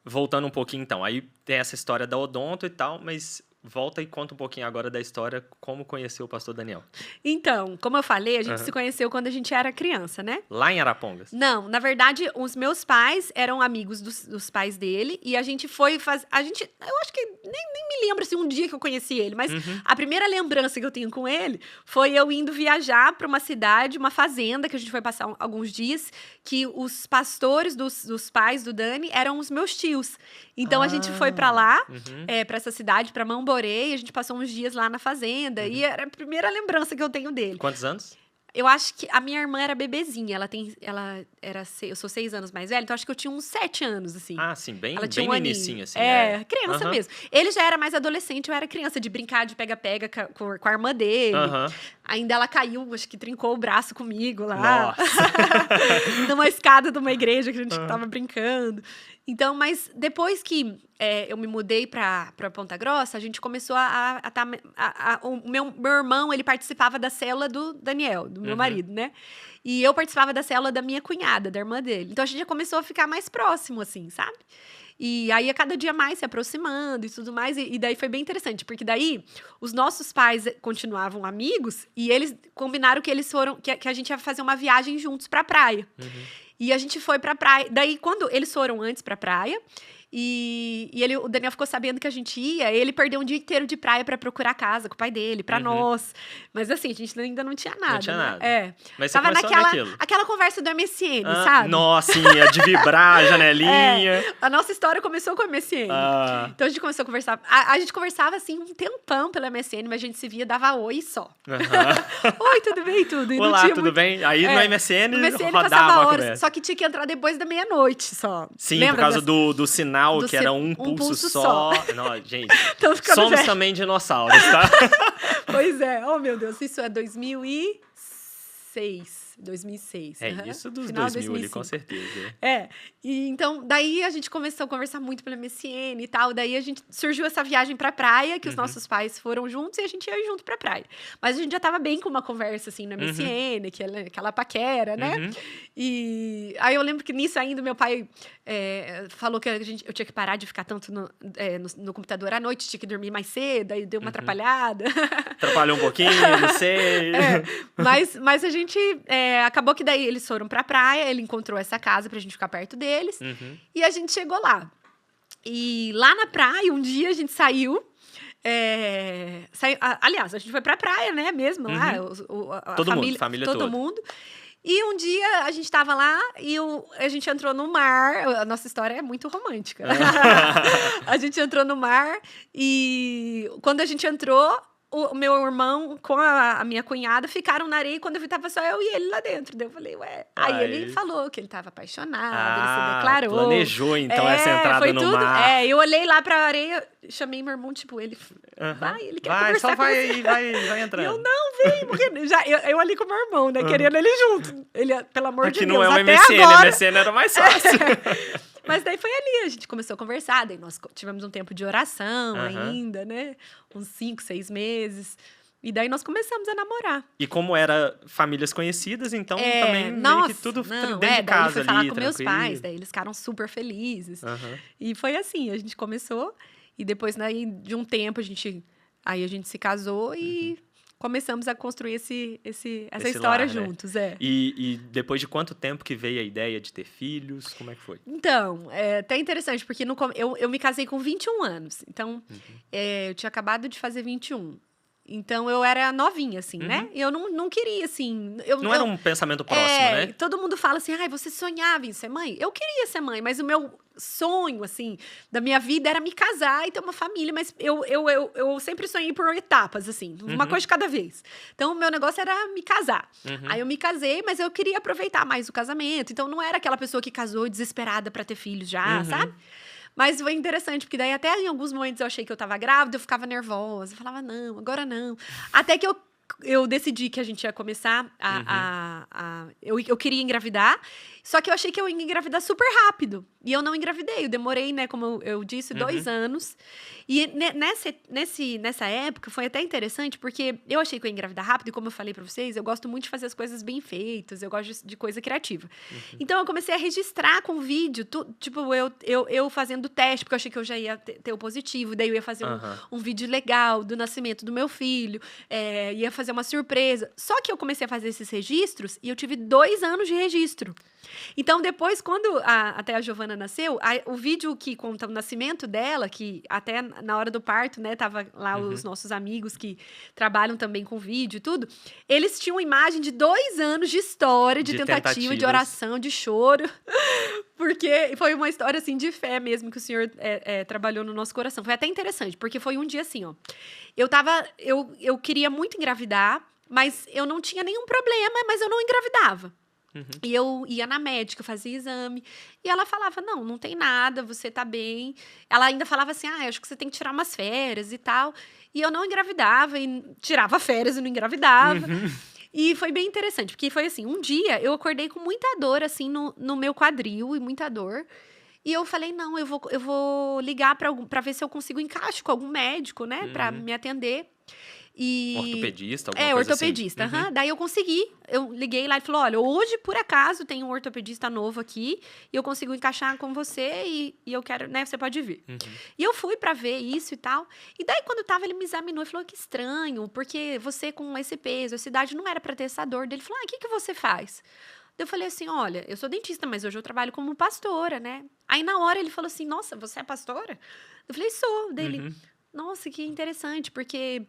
Speaker 1: voltando um pouquinho, então, aí tem essa história da odonto e tal, mas volta e conta um pouquinho agora da história, como conheceu o pastor Daniel.
Speaker 2: Então, como eu falei, a gente se conheceu quando a gente era criança, né?
Speaker 1: Lá em Arapongas?
Speaker 2: Não, na verdade, os meus pais eram amigos dos pais dele, e a gente foi fazer... eu acho que nem me lembro, assim, um dia que eu conheci ele, mas a primeira lembrança que eu tenho com ele foi eu indo viajar para uma cidade, uma fazenda, que a gente foi passar alguns dias, que os pastores dos pais do Dani eram os meus tios. Então, a gente foi para lá, para essa cidade, para Mamborê, e a gente passou uns dias lá na fazenda, e era a primeira lembrança que eu tenho dele.
Speaker 1: Quantos anos?
Speaker 2: Eu acho que a minha irmã era bebezinha, eu sou 6 anos mais velha, então acho que eu tinha uns 7 anos, assim.
Speaker 1: Ah, sim, bem
Speaker 2: no
Speaker 1: inicinho, assim.
Speaker 2: Criança mesmo. Ele já era mais adolescente, eu era criança, de brincar de pega-pega com a irmã dele. Ainda ela caiu, acho que trincou o braço comigo lá.
Speaker 1: Nossa!
Speaker 2: Numa escada de uma igreja que a gente tava brincando. Então, mas depois que eu me mudei pra Ponta Grossa, a gente começou o meu irmão, ele participava da célula do Daniel, do meu marido, né? E eu participava da célula da minha cunhada, da irmã dele. Então, a gente já começou a ficar mais próximo, assim, sabe? E aí, a cada dia mais se aproximando e tudo mais. E daí foi bem interessante, porque daí os nossos pais continuavam amigos e eles combinaram que eles foram, que a gente ia fazer uma viagem juntos pra praia. E a gente foi pra praia. Daí, quando eles foram antes pra praia, e o Daniel ficou sabendo que a gente ia, ele perdeu um dia inteiro de praia pra procurar casa com o pai dele, pra nós. Mas assim, a gente ainda não tinha nada.
Speaker 1: Não tinha nada. Mas você
Speaker 2: tava
Speaker 1: naquela
Speaker 2: aquela conversa do MSN, sabe?
Speaker 1: Nossa, de vibrar a janelinha.
Speaker 2: A nossa história começou com o MSN. Então a gente começou a conversar. A gente conversava assim um tempão pelo MSN, mas a gente se via, dava oi só. Oi, tudo bem? Tudo. E
Speaker 1: olá, tudo bem? Aí no MSN rodava
Speaker 2: passava
Speaker 1: a
Speaker 2: horas.
Speaker 1: conversa.
Speaker 2: Só que tinha que entrar depois da meia-noite só.
Speaker 1: Sim,
Speaker 2: lembra
Speaker 1: por causa do sinal, que era um pulso só. Não, gente, somos
Speaker 2: velho.
Speaker 1: também dinossauros, tá?
Speaker 2: Pois é. Oh, meu Deus, isso é 2006. 2006.
Speaker 1: Isso dos
Speaker 2: Final
Speaker 1: 2000 ali, com certeza.
Speaker 2: E então, daí a gente começou a conversar muito pelo MSN e tal. Daí surgiu essa viagem pra praia, que os nossos pais foram juntos e a gente ia junto pra praia. Mas a gente já tava bem com uma conversa, assim, no MSN, aquela paquera, né? E aí eu lembro que nisso ainda meu pai falou que eu tinha que parar de ficar tanto no computador à noite, tinha que dormir mais cedo, aí deu uma atrapalhada.
Speaker 1: Atrapalhou um pouquinho, não sei.
Speaker 2: Mas a gente... acabou que daí eles foram pra praia, ele encontrou essa casa pra gente ficar perto deles, e a gente chegou lá. E lá na praia, um dia a gente saiu, aliás, a gente foi pra praia, né, mesmo, lá, família, todo mundo. E um dia a gente tava lá e a gente entrou no mar. A nossa história é muito romântica. A gente entrou no mar e quando a gente entrou, o meu irmão com a minha cunhada ficaram na areia e quando eu vi, tava só eu e ele lá dentro. Daí eu falei, ué. Aí ele falou que ele tava apaixonado, ele se declarou.
Speaker 1: Planejou, então, essa entrada
Speaker 2: foi
Speaker 1: no
Speaker 2: tudo,
Speaker 1: mar.
Speaker 2: eu olhei lá pra areia, chamei meu irmão, tipo, ele vai, ele quer conversar
Speaker 1: só vai
Speaker 2: com você.
Speaker 1: vai entrando.
Speaker 2: E eu, não, vem, porque eu ali com meu irmão, né, querendo ele junto. Ele, pelo amor de Deus,
Speaker 1: não é o
Speaker 2: até
Speaker 1: MSN,
Speaker 2: agora...
Speaker 1: MSN era mais fácil.
Speaker 2: Mas daí foi ali, a gente começou a conversar, daí nós tivemos um tempo de oração ainda, né, uns 5, 6 meses... E daí nós começamos a namorar.
Speaker 1: E como era famílias conhecidas, então também meio que tudo dentro de casa
Speaker 2: daí ele foi falar
Speaker 1: ali,
Speaker 2: com meus pais, daí eles ficaram super felizes. E foi assim, a gente começou, e depois daí, de um tempo, a gente se casou e começamos a construir essa história
Speaker 1: lar,
Speaker 2: juntos.
Speaker 1: Né? E depois de quanto tempo que veio a ideia de ter filhos? Como é que foi?
Speaker 2: Então, é até interessante, porque eu me casei com 21 anos. Então, eu tinha acabado de fazer 21. Então, eu era novinha, assim, né? E eu não queria, assim...
Speaker 1: Não era um pensamento próximo, né?
Speaker 2: Todo mundo fala assim, você sonhava em ser mãe? Eu queria ser mãe, mas o meu sonho, assim, da minha vida era me casar e ter uma família. Mas eu sempre sonhei por etapas, assim, uma coisa de cada vez. Então, o meu negócio era me casar. Aí, eu me casei, mas eu queria aproveitar mais o casamento. Então, não era aquela pessoa que casou desesperada pra ter filhos já, sabe? Mas foi interessante, porque daí até em alguns momentos eu achei que eu tava grávida, eu ficava nervosa. Eu falava, não, agora não. Até que eu decidi que a gente ia começar eu queria engravidar, só que eu achei que eu ia engravidar super rápido. E eu não engravidei. Eu demorei, né, como eu disse, 2 anos. E nessa época foi até interessante, porque eu achei que eu ia engravidar rápido. E como eu falei pra vocês, eu gosto muito de fazer as coisas bem feitas. Eu gosto de coisa criativa. Então, eu comecei a registrar com vídeo. Tipo, eu fazendo teste, porque eu achei que eu já ia ter o positivo. Daí eu ia fazer um vídeo legal do nascimento do meu filho. Ia fazer uma surpresa. Só que eu comecei a fazer esses registros e eu tive 2 anos de registro. Então, depois, quando até a Giovana nasceu, o vídeo que conta o nascimento dela, que até na hora do parto, né, tava lá os nossos amigos que trabalham também com vídeo e tudo, eles tinham imagem de 2 anos de história, de tentativa, de oração, de choro, porque foi uma história, assim, de fé mesmo que o Senhor trabalhou no nosso coração. Foi até interessante, porque foi um dia assim, ó, eu queria muito engravidar, mas eu não tinha nenhum problema, mas eu não engravidava. E eu ia na médica, fazia exame. E ela falava, não tem nada, você tá bem. Ela ainda falava assim, acho que você tem que tirar umas férias e tal. E eu não engravidava, e tirava férias e não engravidava. E foi bem interessante, porque foi assim, um dia eu acordei com muita dor, assim, no meu quadril, e muita dor. E eu falei, não, eu vou ligar pra ver se eu consigo encaixe com algum médico, né, pra me atender.
Speaker 1: Ortopedista, alguma coisa
Speaker 2: ortopedista,
Speaker 1: assim.
Speaker 2: Daí eu consegui, eu liguei lá e falei, olha, hoje, por acaso, tem um ortopedista novo aqui e eu consigo encaixar com você e eu quero, né, você pode vir. E eu fui pra ver isso e tal. E daí, quando tava, ele me examinou e falou, que estranho, porque você com esse peso, essa idade não era pra ter essa dor. Daí ele falou, o que você faz? Eu falei assim, olha, eu sou dentista, mas hoje eu trabalho como pastora, né? Aí, na hora, ele falou assim, nossa, você é pastora? Eu falei, sou. Daí ele... Nossa, que interessante, porque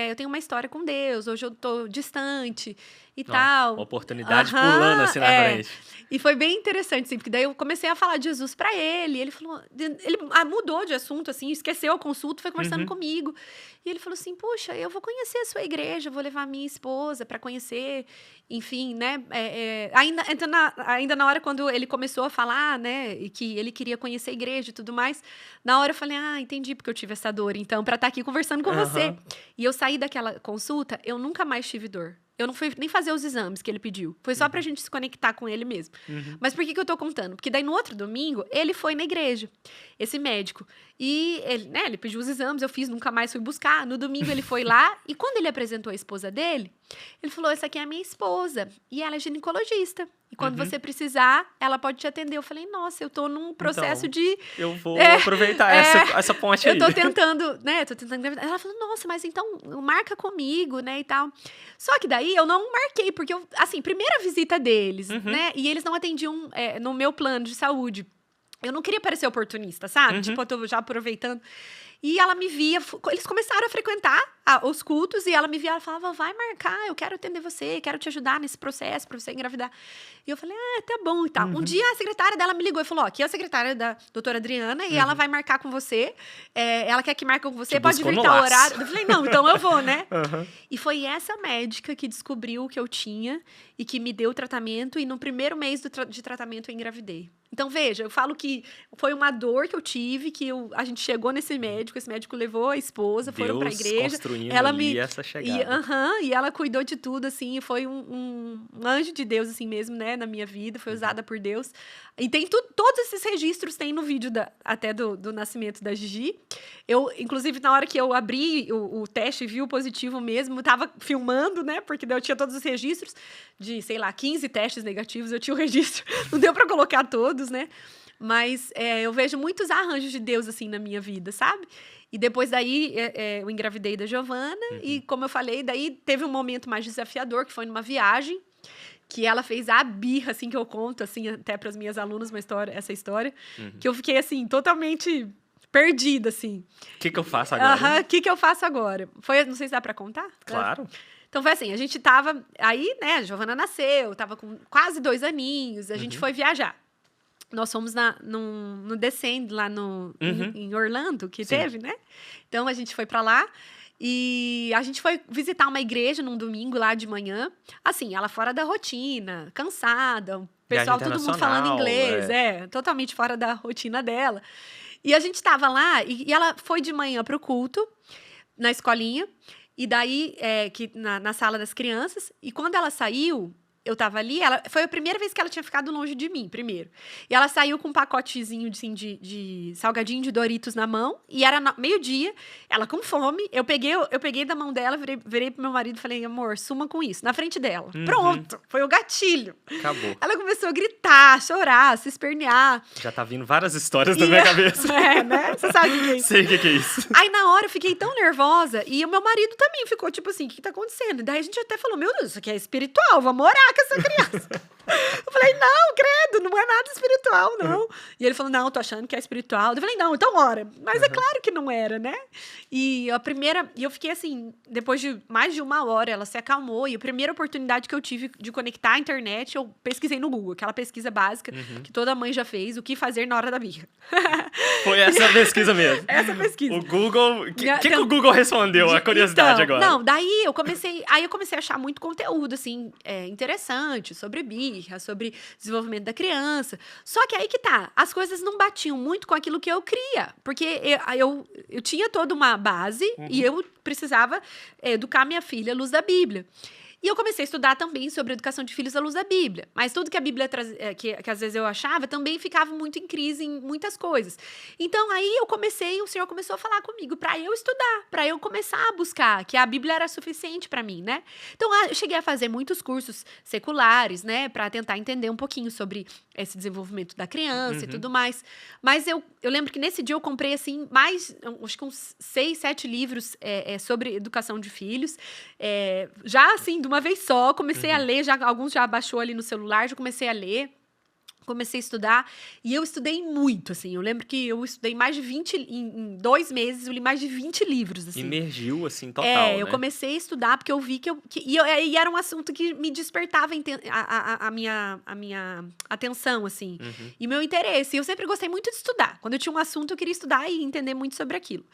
Speaker 2: eu tenho uma história com Deus, hoje eu tô distante e tal.
Speaker 1: Oportunidade pulando assim na frente.
Speaker 2: E foi bem interessante, assim, porque daí eu comecei a falar de Jesus pra ele, e ele falou, ele mudou de assunto, assim, esqueceu a consulta, foi conversando comigo. E ele falou assim, puxa, eu vou conhecer a sua igreja, vou levar minha esposa pra conhecer, enfim, né, ainda na hora quando ele começou a falar, né, e que ele queria conhecer a igreja e tudo mais, na hora eu falei, entendi, porque eu tive essa dor, então, pra estar aqui conversando com você. E eu saí daquela consulta, eu nunca mais tive dor. Eu não fui nem fazer os exames que ele pediu. Foi só pra gente se conectar com ele mesmo. Mas por que eu tô contando? Porque daí no outro domingo, ele foi na igreja, esse médico. E ele, né, ele pediu os exames, eu fiz, nunca mais fui buscar. No domingo ele foi lá e quando ele apresentou a esposa dele, ele falou, essa aqui é a minha esposa e ela é ginecologista. E quando você precisar, ela pode te atender. Eu falei, nossa, eu tô num processo de...
Speaker 1: Eu vou aproveitar essa ponte aí.
Speaker 2: Eu tô tentando, né, engravidar. Ela falou, nossa, mas então marca comigo, né, e tal. Só que daí eu não marquei, porque eu, assim, primeira visita deles, né, e eles não atendiam no meu plano de saúde. Eu não queria parecer oportunista, sabe? Tipo, eu tô já aproveitando. E ela me via, eles começaram a frequentar os cultos, e ela me via, ela falava, vai marcar, eu quero atender você, quero te ajudar nesse processo pra você engravidar. E eu falei, tá bom e tal. Um dia a secretária dela me ligou e falou, aqui é a secretária da doutora Adriana, e ela vai marcar com você, ela quer que marque com você, pode vir tal horário. Eu falei, não, então eu vou, né? E foi essa médica que descobriu o que eu tinha e que me deu o tratamento, e no primeiro mês de tratamento eu engravidei. Então, veja, eu falo que foi uma dor que eu tive, que a gente chegou nesse médico, esse médico levou a esposa, foram pra igreja.
Speaker 1: Ela ali essa chegada.
Speaker 2: E ela cuidou de tudo, assim, foi um anjo de Deus, assim mesmo, né, na minha vida, foi usada por Deus. E tem todos esses registros, tem no vídeo até do nascimento da Gigi. Eu, inclusive, na hora que eu abri o teste e vi o positivo mesmo, tava filmando, né, porque eu tinha todos os registros de, sei lá, 15 testes negativos, eu tinha o registro, não deu pra colocar todos, né? Mas eu vejo muitos arranjos de Deus, assim, na minha vida, sabe? E depois daí, eu engravidei da Giovana, e como eu falei, daí teve um momento mais desafiador, que foi numa viagem, que ela fez a birra, assim, que eu conto, assim, até para as minhas alunas, essa história, que eu fiquei, assim, totalmente perdida, assim.
Speaker 1: O que eu faço agora?
Speaker 2: O que eu faço agora? Não sei se dá para contar?
Speaker 1: Claro.
Speaker 2: Então, foi assim, a gente tava... Aí, né, a Giovana nasceu, tava com quase 2 aninhos, a gente foi viajar. Nós fomos no Descend, lá em Orlando, que teve, né? Então, a gente foi pra lá e a gente foi visitar uma igreja num domingo lá de manhã. Assim, ela fora da rotina, cansada, o pessoal, todo mundo falando inglês, totalmente fora da rotina dela. E a gente tava lá e ela foi de manhã pro culto, na escolinha, e daí, na sala das crianças, e quando ela saiu... Eu tava ali, foi a primeira vez que ela tinha ficado longe de mim, primeiro. E ela saiu com um pacotezinho assim, de salgadinho de Doritos na mão, e era meio-dia, ela com fome. Eu peguei da mão dela, virei pro meu marido e falei, amor, suma com isso, na frente dela. Pronto, foi o gatilho.
Speaker 1: Acabou.
Speaker 2: Ela começou a gritar, chorar, se espernear.
Speaker 1: Já tá vindo várias histórias na minha cabeça.
Speaker 2: Né? Você sabe o que é isso?
Speaker 1: Sei o que é isso.
Speaker 2: Aí, na hora, eu fiquei tão nervosa, e o meu marido também ficou tipo assim, o que tá acontecendo? E daí a gente até falou, meu Deus, isso aqui é espiritual, vamos orar com essa criança. Eu falei, não, credo, não é nada espiritual, não. E ele falou, não, tô achando que é espiritual. Eu falei, não, então ora. Mas é claro que não era, né? E eu fiquei assim, depois de mais de 1 hora, ela se acalmou, e a primeira oportunidade que eu tive de conectar a internet, eu pesquisei no Google, aquela pesquisa básica que toda mãe já fez, o que fazer na hora da birra.
Speaker 1: Foi essa pesquisa mesmo.
Speaker 2: Essa pesquisa.
Speaker 1: O Google... O que o Google respondeu? A curiosidade agora.
Speaker 2: Não, daí eu comecei a achar muito conteúdo, assim, interessante, sobre birra, sobre desenvolvimento da criança. Só que aí que tá, as coisas não batiam muito com aquilo que eu cria, porque eu tinha toda uma base e eu precisava educar minha filha à luz da Bíblia. E eu comecei a estudar também sobre educação de filhos à luz da Bíblia. Mas tudo que a Bíblia que às vezes eu achava, também ficava muito em crise em muitas coisas. Então, aí o Senhor começou a falar comigo para eu estudar, para eu começar a buscar, que a Bíblia era suficiente para mim, né? Então, eu cheguei a fazer muitos cursos seculares, né? Para tentar entender um pouquinho sobre esse desenvolvimento da criança e tudo mais. Mas eu lembro que nesse dia eu comprei, assim, acho que uns 6, 7 livros sobre educação de filhos. Já, assim, de uma vez só, comecei a ler, alguns já baixou ali no celular, já comecei a ler, comecei a estudar, e eu estudei muito, assim, eu lembro que eu estudei mais de 20, em 2 meses, eu li mais de 20 livros, assim.
Speaker 1: Imergiu, assim, total,
Speaker 2: eu comecei a estudar, porque eu vi e era um assunto que me despertava a minha atenção, assim, e meu interesse, eu sempre gostei muito de estudar, quando eu tinha um assunto, eu queria estudar e entender muito sobre aquilo.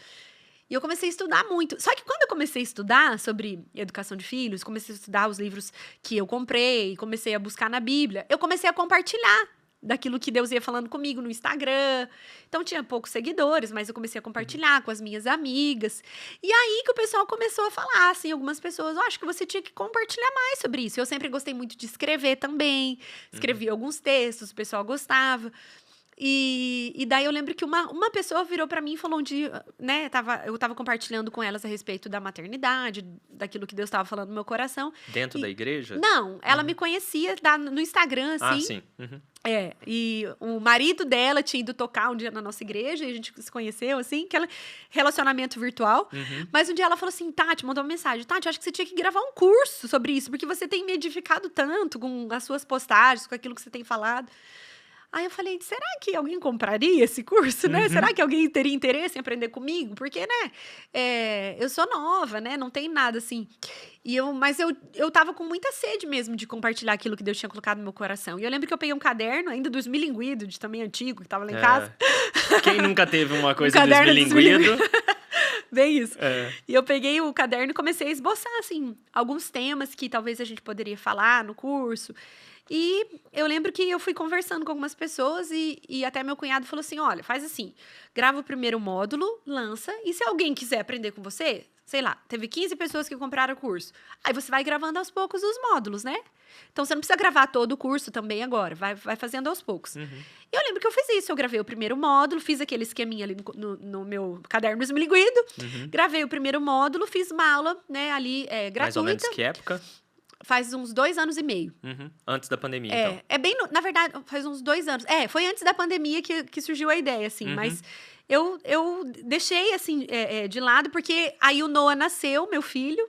Speaker 2: E eu comecei a estudar muito. Só que quando eu comecei a estudar sobre educação de filhos, comecei a estudar os livros que eu comprei, comecei a buscar na Bíblia, eu comecei a compartilhar daquilo que Deus ia falando comigo no Instagram. Então, tinha poucos seguidores, mas eu comecei a compartilhar com as minhas amigas. E aí que o pessoal começou a falar, assim, algumas pessoas, acho que você tinha que compartilhar mais sobre isso. Eu sempre gostei muito de escrever também. Escrevi alguns textos, o pessoal gostava. E daí eu lembro que uma pessoa virou pra mim e falou né, eu tava compartilhando com elas a respeito da maternidade, daquilo que Deus estava falando no meu coração.
Speaker 1: Dentro da igreja?
Speaker 2: Não, ela me conhecia no Instagram, assim.
Speaker 1: Ah, sim.
Speaker 2: E o marido dela tinha ido tocar um dia na nossa igreja, e a gente se conheceu, assim, aquele relacionamento virtual. Mas um dia ela falou assim, Tati, mandou uma mensagem, Tati, eu acho que você tinha que gravar um curso sobre isso, porque você tem me edificado tanto com as suas postagens, com aquilo que você tem falado. Aí eu falei, será que alguém compraria esse curso, né? Será que alguém teria interesse em aprender comigo? Porque, né, eu sou nova, né? Não tem nada assim. Mas eu tava com muita sede mesmo de compartilhar aquilo que Deus tinha colocado no meu coração. E eu lembro que eu peguei um caderno, ainda dos Milinguido, de também antigo, que tava lá em casa.
Speaker 1: Quem nunca teve uma coisa dos Milinguido?
Speaker 2: Bem isso. E eu peguei o caderno e comecei a esboçar, assim, alguns temas que talvez a gente poderia falar no curso. E eu lembro que eu fui conversando com algumas pessoas e até meu cunhado falou assim, olha, faz assim, grava o primeiro módulo, lança, e se alguém quiser aprender com você, sei lá, teve 15 pessoas que compraram o curso, aí você vai gravando aos poucos os módulos, né? Então, você não precisa gravar todo o curso também agora, vai fazendo aos poucos. E eu lembro que eu fiz isso, eu gravei o primeiro módulo, fiz aquele esqueminha ali no meu caderno dos Milinguido, gravei o primeiro módulo, fiz uma aula, né, ali, gratuita.
Speaker 1: Mais ou menos que época?
Speaker 2: Faz uns 2 anos e meio.
Speaker 1: Antes da pandemia, então.
Speaker 2: É bem, na verdade, faz uns 2 anos. Foi antes da pandemia que surgiu a ideia, assim, mas eu deixei, assim, de lado, porque aí o Noah nasceu, meu filho,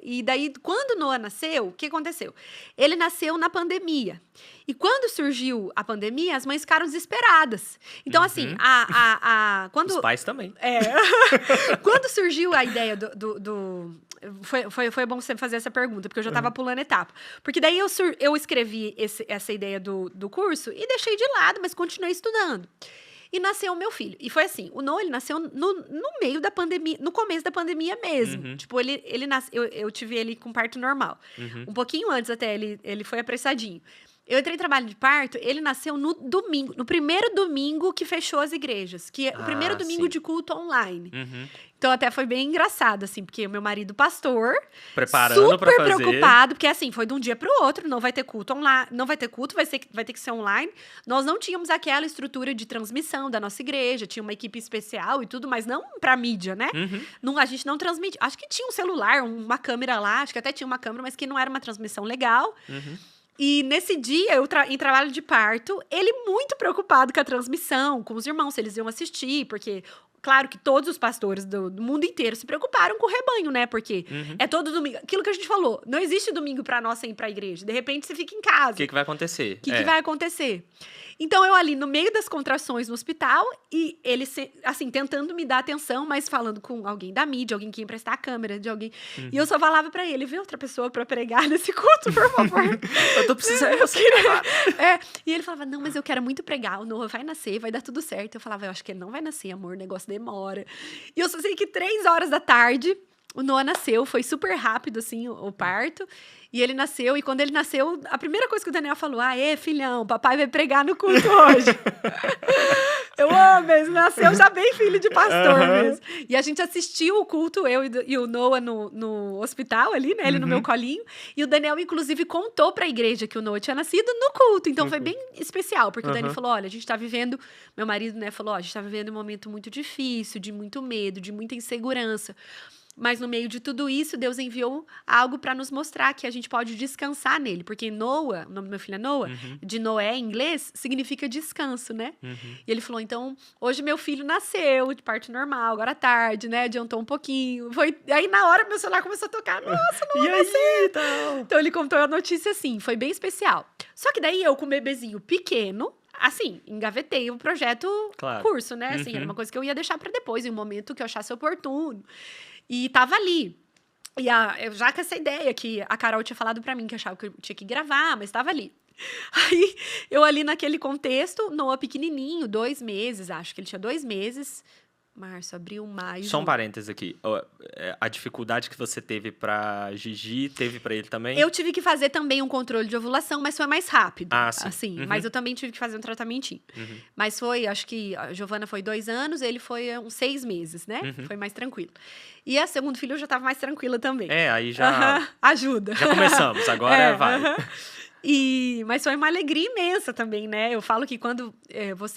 Speaker 2: e daí, quando o Noah nasceu, o que aconteceu? Ele nasceu na pandemia. E quando surgiu a pandemia, as mães ficaram desesperadas. Então, assim, quando...
Speaker 1: Os pais também.
Speaker 2: Quando surgiu a ideia Foi bom você fazer essa pergunta, porque eu já estava pulando etapa. Porque daí eu escrevi essa ideia do curso e deixei de lado, mas continuei estudando. E nasceu o meu filho. E foi assim, o Noah, ele nasceu no meio da pandemia, no começo da pandemia mesmo. Tipo, ele nasceu, eu tive ele com parto normal. Um pouquinho antes até, ele foi apressadinho. Eu entrei em trabalho de parto, ele nasceu no domingo, no primeiro domingo que fechou as igrejas, que é o primeiro domingo de culto online. Então, até foi bem engraçado, assim, porque o meu marido pastor,
Speaker 1: preparando pra fazer,
Speaker 2: super preocupado, porque assim, foi de um dia pro outro, não vai ter culto online, não vai ter culto, vai ter que ser online. Nós não tínhamos aquela estrutura de transmissão da nossa igreja, tinha uma equipe especial e tudo, mas não pra mídia, né? A gente não transmite, acho que tinha um celular, uma câmera lá, acho que até tinha uma câmera, mas que não era uma transmissão legal. E nesse dia, em trabalho de parto, ele muito preocupado com a transmissão, com os irmãos, se eles iam assistir, porque, claro que todos os pastores do mundo inteiro se preocuparam com o rebanho, né? Porque é todo domingo. Aquilo que a gente falou, não existe domingo pra nós sem ir pra igreja. De repente, você fica em casa.
Speaker 1: O que vai acontecer?
Speaker 2: O que vai acontecer? Então, eu ali no meio das contrações no hospital, e ele, assim, tentando me dar atenção, mas falando com alguém da mídia, alguém que ia emprestar a câmera, de alguém. E eu só falava pra ele, vê outra pessoa pra pregar nesse culto, por favor.
Speaker 1: Eu tô precisando de você.
Speaker 2: E ele falava, não, mas eu quero muito pregar, o Noah vai nascer, vai dar tudo certo. Eu falava, eu acho que ele não vai nascer, amor, o negócio demora. E eu só sei que 3 horas da tarde, o Noah nasceu, foi super rápido, assim, o parto. E ele nasceu, e quando ele nasceu, a primeira coisa que o Daniel falou, filhão, papai vai pregar no culto hoje. Eu amo, ele nasceu já bem filho de pastor mesmo. E a gente assistiu o culto, eu e o Noah no hospital ali, né, ele no meu colinho. E o Daniel, inclusive, contou pra igreja que o Noah tinha nascido no culto. Então, foi bem especial, porque o Daniel falou, olha, a gente tá vivendo... Meu marido, né, falou, a gente tá vivendo um momento muito difícil, de muito medo, de muita insegurança. Mas no meio de tudo isso, Deus enviou algo para nos mostrar que a gente pode descansar nele. Porque Noah, o nome do meu filho é Noah, de Noé em inglês, significa descanso, né? E ele falou, então, hoje meu filho nasceu de parto normal, agora à tarde, né? Adiantou um pouquinho. Aí na hora meu celular começou a tocar, nossa, Noah nasceu! Então ele contou a notícia assim, foi bem especial. Só que daí eu com o bebezinho pequeno, assim, engavetei o projeto curso, né? Assim, era uma coisa que eu ia deixar para depois, em um momento que eu achasse oportuno. E tava ali. E já com essa ideia que a Carol tinha falado pra mim, que achava que eu tinha que gravar, mas tava ali. Aí, eu ali naquele contexto, Noah pequenininho, 2 meses, acho que ele tinha 2 meses. Março, abril, maio...
Speaker 1: Só um parênteses aqui. A dificuldade que você teve pra Gigi, teve pra ele também?
Speaker 2: Eu tive que fazer também um controle de ovulação, mas foi mais rápido.
Speaker 1: Sim.
Speaker 2: Assim, mas eu também tive que fazer um tratamentinho. Mas foi, acho que a Giovana foi 2 anos, ele foi uns 6 meses, né? Foi mais tranquilo. E a segundo filho eu já tava mais tranquila também.
Speaker 1: Aí já...
Speaker 2: Ajuda.
Speaker 1: Já começamos, agora vai.
Speaker 2: Mas foi uma alegria imensa também, né? Eu falo que quando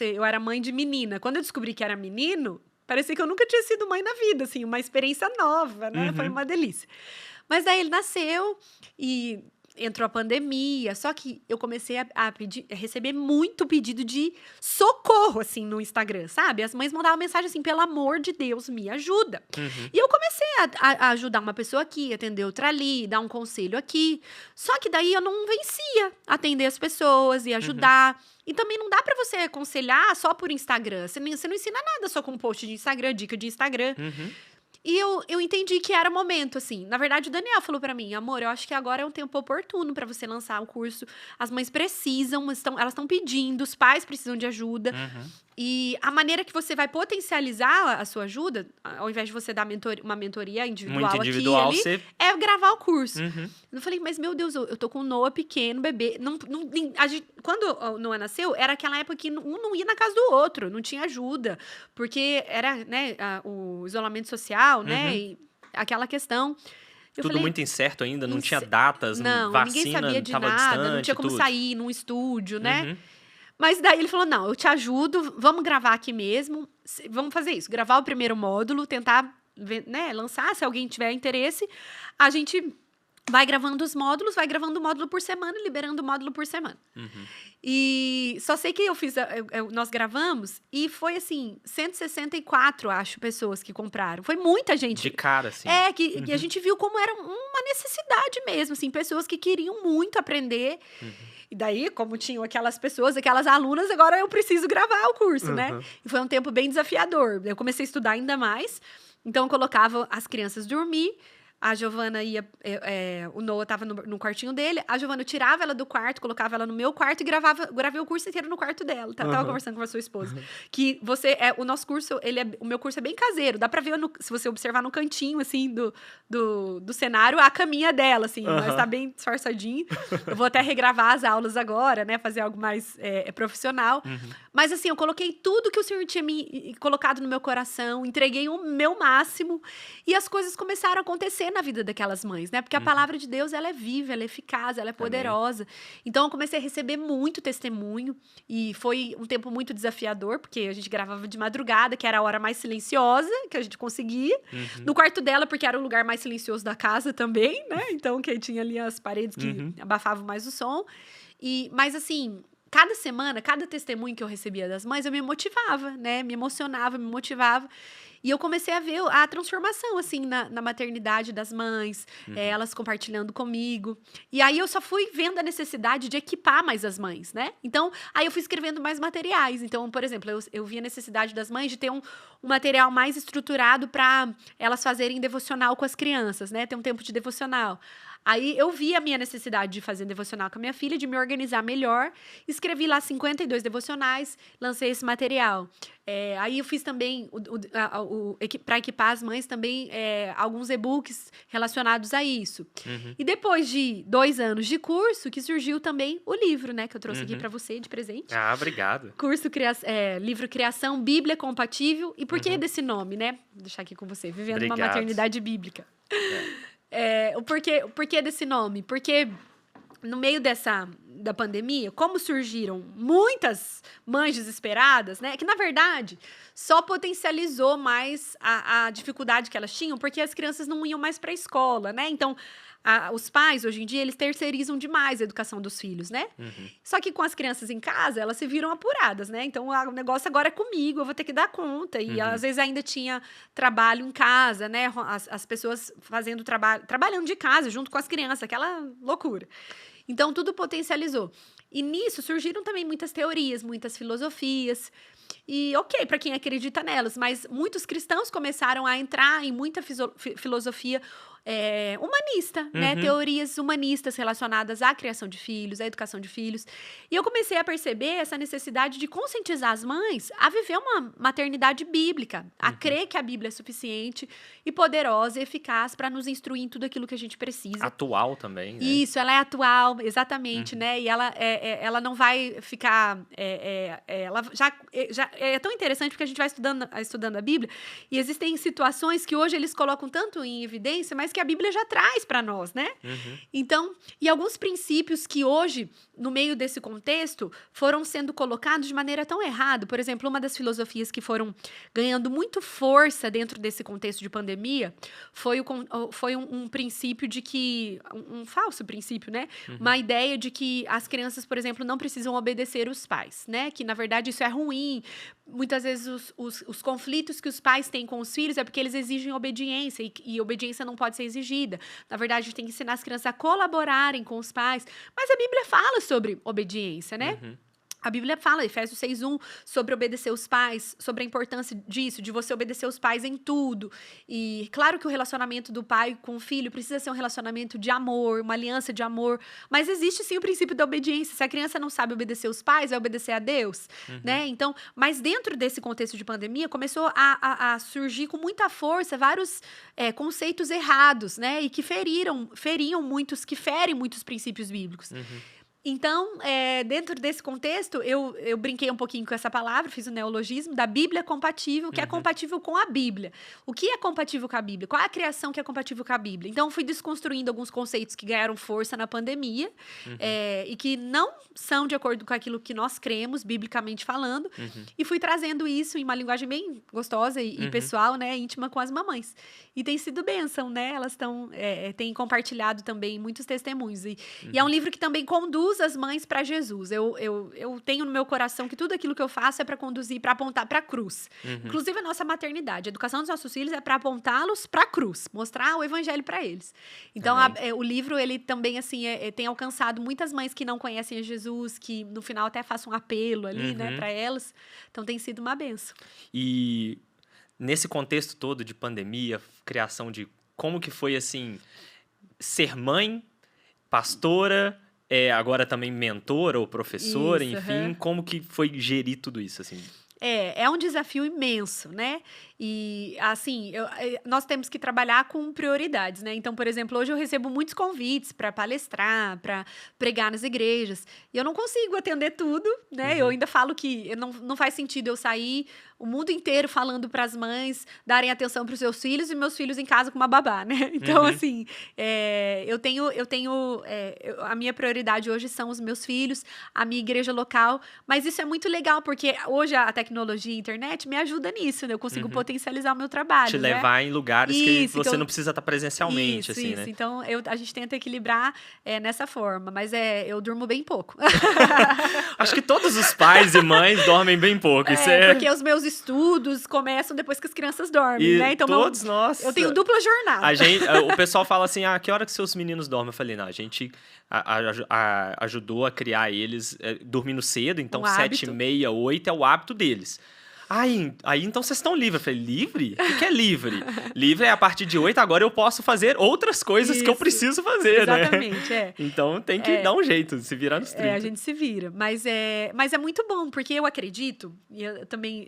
Speaker 2: eu era mãe de menina, quando eu descobri que era menino, parecia que eu nunca tinha sido mãe na vida, assim, uma experiência nova, né? Foi uma delícia. Mas daí ele nasceu e entrou a pandemia, só que eu comecei a receber muito pedido de socorro, assim, no Instagram, sabe? As mães mandavam mensagem assim, pelo amor de Deus, me ajuda. E eu comecei a ajudar uma pessoa aqui, atender outra ali, dar um conselho aqui. Só que daí eu não vencia atender as pessoas e ajudar. E também não dá pra você aconselhar só por Instagram. Você não ensina nada só com um post de Instagram, dica de Instagram. E eu entendi que era o momento, assim. Na verdade, o Daniel falou pra mim, amor, eu acho que agora é um tempo oportuno pra você lançar o curso. As mães precisam, elas estão pedindo, os pais precisam de ajuda. E a maneira que você vai potencializar a sua ajuda, ao invés de você dar uma mentoria individual,
Speaker 1: Muito individual,
Speaker 2: aqui ali, é gravar o curso. Eu falei, mas meu Deus, eu tô com o Noah pequeno, bebê. Quando o Noah nasceu, era aquela época que um não ia na casa do outro, não tinha ajuda. Porque era, né, o isolamento social, né, e aquela questão.
Speaker 1: Tudo muito incerto ainda, não tinha datas, vacina,
Speaker 2: ninguém sabia de nada,
Speaker 1: distante,
Speaker 2: não tinha como
Speaker 1: tudo.
Speaker 2: sair num estúdio, né? Mas daí ele falou, não, eu te ajudo, vamos gravar aqui mesmo, vamos fazer isso, gravar o primeiro módulo, tentar, né, lançar, se alguém tiver interesse, a gente vai gravando os módulos, vai gravando o módulo por semana, liberando o módulo por semana. E só sei que nós gravamos e foi assim, 164, acho, pessoas que compraram. Foi muita gente.
Speaker 1: De cara, assim.
Speaker 2: Que a gente viu como era uma necessidade mesmo, assim, pessoas que queriam muito aprender. E daí, como tinham aquelas pessoas, aquelas alunas, agora eu preciso gravar o curso, né? E foi um tempo bem desafiador. Eu comecei a estudar ainda mais. Então, eu colocava as crianças dormir. A Giovana ia... o Noah estava no quartinho dele. A Giovana, eu tirava ela do quarto, colocava ela no meu quarto e gravei o curso inteiro no quarto dela. Tava conversando com a sua esposa. Que o nosso curso, o meu curso é bem caseiro. Dá pra ver, se você observar no cantinho, assim, do cenário, a caminha dela, assim. Mas tá bem disfarçadinho. Eu vou até regravar as aulas agora, né? Fazer algo mais profissional. Mas, assim, eu coloquei tudo que o Senhor tinha me colocado no meu coração. Entreguei o meu máximo. E as coisas começaram a acontecer na vida daquelas mães, né? Porque a palavra de Deus, ela é viva, ela é eficaz, ela é poderosa. Então, eu comecei a receber muito testemunho e foi um tempo muito desafiador, porque a gente gravava de madrugada, que era a hora mais silenciosa que a gente conseguia. No quarto dela, porque era o lugar mais silencioso da casa também, né? Então, que tinha ali as paredes que abafavam mais o som. Mas, assim... Cada semana, cada testemunho que eu recebia das mães, eu me motivava, né? Me emocionava, me motivava. E eu comecei a ver a transformação, assim, na maternidade das mães, elas compartilhando comigo. E aí eu só fui vendo a necessidade de equipar mais as mães, né? Então, aí eu fui escrevendo mais materiais. Então, por exemplo, eu vi a necessidade das mães de ter um material mais estruturado para elas fazerem devocional com as crianças, né? Ter um tempo de devocional. Aí eu vi a minha necessidade de fazer devocional com a minha filha, de me organizar melhor. Escrevi lá 52 devocionais, lancei esse material. Aí eu fiz também, para equipar as mães, também alguns e-books relacionados a isso. E depois de 2 anos de curso, que surgiu também o livro, né? Que eu trouxe aqui para você de presente.
Speaker 1: Ah, obrigado.
Speaker 2: Livro Criação, Bíblia Compatível. E por que desse nome, né? Vou deixar aqui com você. Vivendo uma maternidade bíblica. O porquê desse nome? Porque no meio da pandemia, como surgiram muitas mães desesperadas, né? Que, na verdade, só potencializou mais a dificuldade que elas tinham, porque as crianças não iam mais para a escola, né? Então, os pais, hoje em dia, eles terceirizam demais a educação dos filhos, né? Só que com as crianças em casa, elas se viram apuradas, né? Então, o negócio agora é comigo, eu vou ter que dar conta. E, às vezes, ainda tinha trabalho em casa, né? As pessoas fazendo trabalhando de casa, junto com as crianças, aquela loucura. Então, tudo potencializou. E nisso surgiram também muitas teorias, muitas filosofias. E ok, para quem acredita nelas, mas muitos cristãos começaram a entrar em muita filosofia humanista, né? Teorias humanistas relacionadas à criação de filhos, à educação de filhos. E eu comecei a perceber essa necessidade de conscientizar as mães a viver uma maternidade bíblica, a crer que a Bíblia é suficiente e poderosa e eficaz para nos instruir em tudo aquilo que a gente precisa.
Speaker 1: Atual também, né?
Speaker 2: Isso, ela é atual, exatamente, né? E ela não vai ficar... ela já é tão interessante porque a gente vai estudando a Bíblia e existem situações que hoje eles colocam tanto em evidência, mas que que a Bíblia já traz para nós, né? Então, e alguns princípios que hoje, no meio desse contexto, foram sendo colocados de maneira tão errada. Por exemplo, uma das filosofias que foram ganhando muito força dentro desse contexto de pandemia foi um princípio de que... Um falso princípio, né? Uma ideia de que as crianças, por exemplo, não precisam obedecer os pais, né? Que, na verdade, isso é ruim. Muitas vezes os conflitos que os pais têm com os filhos é porque eles exigem obediência e obediência não pode ser exigida. Na verdade, a gente tem que ensinar as crianças a colaborarem com os pais. Mas a Bíblia fala sobre obediência, né? A Bíblia fala, Efésios 6:1, sobre obedecer os pais, sobre a importância disso, de você obedecer os pais em tudo. E claro que o relacionamento do pai com o filho precisa ser um relacionamento de amor, uma aliança de amor, mas existe sim o princípio da obediência. Se a criança não sabe obedecer os pais, vai obedecer a Deus, né? Então, mas dentro desse contexto de pandemia, começou a surgir com muita força vários conceitos errados, né? E que ferem muitos princípios bíblicos. Então, dentro desse contexto, eu brinquei um pouquinho com essa palavra, fiz o neologismo da Bíblia compatível, que é compatível com a Bíblia. O que é compatível com a Bíblia? Qual é a criação que é compatível com a Bíblia? Então, fui desconstruindo alguns conceitos que ganharam força na pandemia e que não são de acordo com aquilo que nós cremos, biblicamente falando, e fui trazendo isso em uma linguagem bem gostosa e pessoal, né, íntima com as mamães. E tem sido bênção, né? Elas têm compartilhado também muitos testemunhos. E é um livro que também conduz as mães para Jesus. Eu tenho no meu coração que tudo aquilo que eu faço é para conduzir, para apontar para a cruz. Inclusive a nossa maternidade. A educação dos nossos filhos é para apontá-los para a cruz, mostrar o evangelho para eles. Então, o livro, ele também, assim, tem alcançado muitas mães que não conhecem a Jesus, que no final até façam um apelo ali, né, para elas. Então, tem sido uma bênção.
Speaker 1: E nesse contexto todo de pandemia, criação de... Como que foi, assim, ser mãe, pastora... agora também mentora ou professora,
Speaker 2: Isso,
Speaker 1: enfim, como que foi gerir tudo isso, assim?
Speaker 2: É um desafio imenso, né? E, assim, nós temos que trabalhar com prioridades, né? Então, por exemplo, hoje eu recebo muitos convites para palestrar, para pregar nas igrejas. E eu não consigo atender tudo, né? Eu ainda falo que não faz sentido eu sair o mundo inteiro falando para as mães darem atenção para os seus filhos e meus filhos em casa com uma babá, né? Então, assim, a minha prioridade hoje são os meus filhos, a minha igreja local. Mas isso é muito legal, porque hoje a tecnologia e a internet me ajuda nisso, né? Eu consigo potencializar o meu trabalho,
Speaker 1: te
Speaker 2: né?
Speaker 1: levar em lugares que você
Speaker 2: então,
Speaker 1: não precisa estar presencialmente, assim, né?
Speaker 2: Então, a gente tenta equilibrar nessa forma, mas eu durmo bem pouco.
Speaker 1: Acho que todos os pais e mães dormem bem pouco.
Speaker 2: Porque os meus estudos começam depois que as crianças dormem, né? Então,
Speaker 1: todos nós...
Speaker 2: Eu tenho dupla jornada.
Speaker 1: O pessoal fala assim, que hora que seus meninos dormem? Eu falei, não, a gente ajudou a criar eles dormindo cedo, então 7h30, 8 é o hábito deles. Aí então vocês estão livres. Eu falei, livre? O que é livre? Livre é a partir de 8, agora eu posso fazer outras coisas que eu preciso fazer,
Speaker 2: exatamente,
Speaker 1: né? Então tem que dar um jeito, se virar nos 30.
Speaker 2: A gente se vira. Mas é muito bom, porque eu acredito, e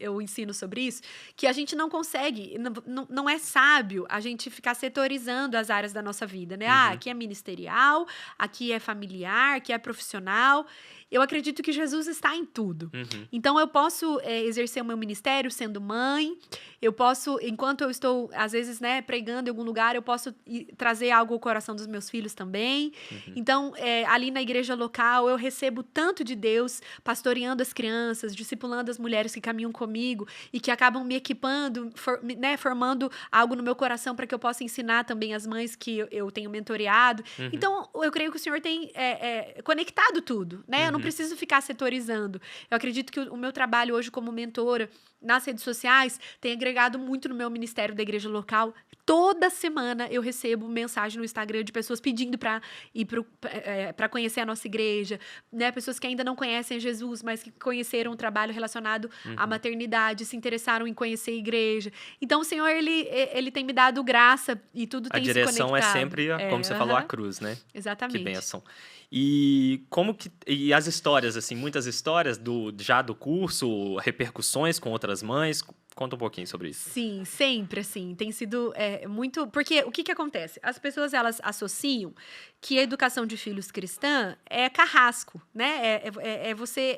Speaker 2: eu ensino sobre isso, que a gente não consegue, não é sábio a gente ficar setorizando as áreas da nossa vida, né? Aqui é ministerial, aqui é familiar, aqui é profissional. Eu acredito que Jesus está em tudo. Então, eu posso exercer o meu ministério sendo mãe, eu posso, enquanto eu estou, às vezes, né, pregando em algum lugar, eu posso trazer algo ao coração dos meus filhos também. Então, ali na igreja local, eu recebo tanto de Deus, pastoreando as crianças, discipulando as mulheres que caminham comigo e que acabam me equipando, formando algo no meu coração para que eu possa ensinar também as mães que eu tenho mentoreado. Então, eu creio que o Senhor tem conectado tudo, né? Eu não preciso ficar setorizando. Eu acredito que o meu trabalho hoje como mentora nas redes sociais tem agregado muito no meu ministério da igreja local. Toda semana eu recebo mensagem no Instagram de pessoas pedindo para ir para conhecer a nossa igreja, né? Pessoas que ainda não conhecem Jesus, mas que conheceram um trabalho relacionado à maternidade, se interessaram em conhecer a igreja. Então, o Senhor, ele tem me dado graça e tudo tem se conectado.
Speaker 1: A direção é sempre, como você falou, a cruz, né?
Speaker 2: Exatamente.
Speaker 1: Que bênção. E as histórias, assim, muitas histórias já do curso, repercussões com outras mães, Conta um pouquinho sobre isso.
Speaker 2: Sim, sempre, assim, tem sido muito... Porque o que acontece? As pessoas, elas associam que a educação de filhos cristã é carrasco, né? Você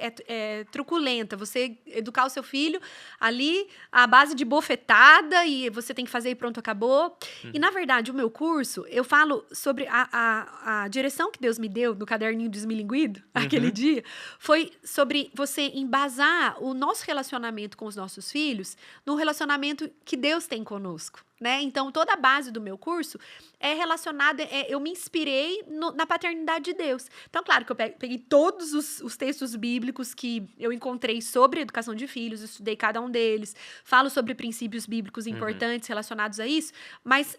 Speaker 2: truculenta, você educar o seu filho ali à base de bofetada e você tem que fazer e pronto, acabou. E, na verdade, o meu curso, eu falo sobre a direção que Deus me deu no caderninho desmilinguido, aquele dia, foi sobre você embasar o nosso relacionamento com os nossos filhos no relacionamento que Deus tem conosco, né? Então, toda a base do meu curso é relacionada... eu me inspirei na paternidade de Deus. Então, claro que eu peguei todos os textos bíblicos que eu encontrei sobre educação de filhos, estudei cada um deles, falo sobre princípios bíblicos importantes relacionados a isso, mas...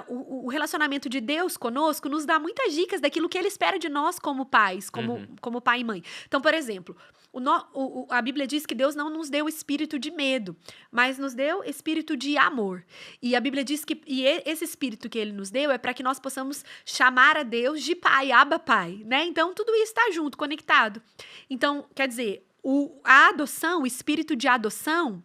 Speaker 2: o relacionamento de Deus conosco nos dá muitas dicas daquilo que Ele espera de nós como pais, como pai e mãe. Então, por exemplo, a Bíblia diz que Deus não nos deu espírito de medo, mas nos deu espírito de amor. E a Bíblia diz que esse espírito que Ele nos deu é para que nós possamos chamar a Deus de Pai, Abba Pai, né? Então, tudo isso está junto, conectado. Então, quer dizer, a adoção, o espírito de adoção,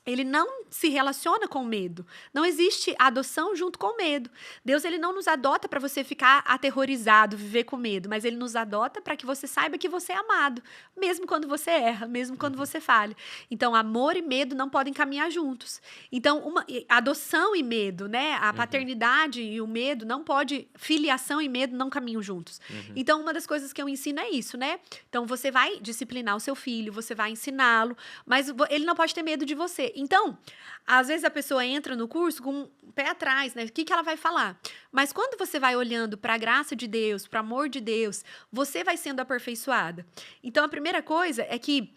Speaker 2: ele não se relaciona com medo. Não existe adoção junto com medo. Deus, ele não nos adota para você ficar aterrorizado, viver com medo, mas ele nos adota para que você saiba que você é amado, mesmo quando você erra, mesmo quando você falha. Então, amor e medo não podem caminhar juntos. Então, adoção e medo, né? A paternidade e o medo não pode... Filiação e medo não caminham juntos. Então, uma das coisas que eu ensino é isso, né? Então, você vai disciplinar o seu filho, você vai ensiná-lo, mas ele não pode ter medo de você. Então, às vezes a pessoa entra no curso com o pé atrás, né? O que ela vai falar? Mas quando você vai olhando para a graça de Deus, para o amor de Deus, você vai sendo aperfeiçoada. Então, a primeira coisa é que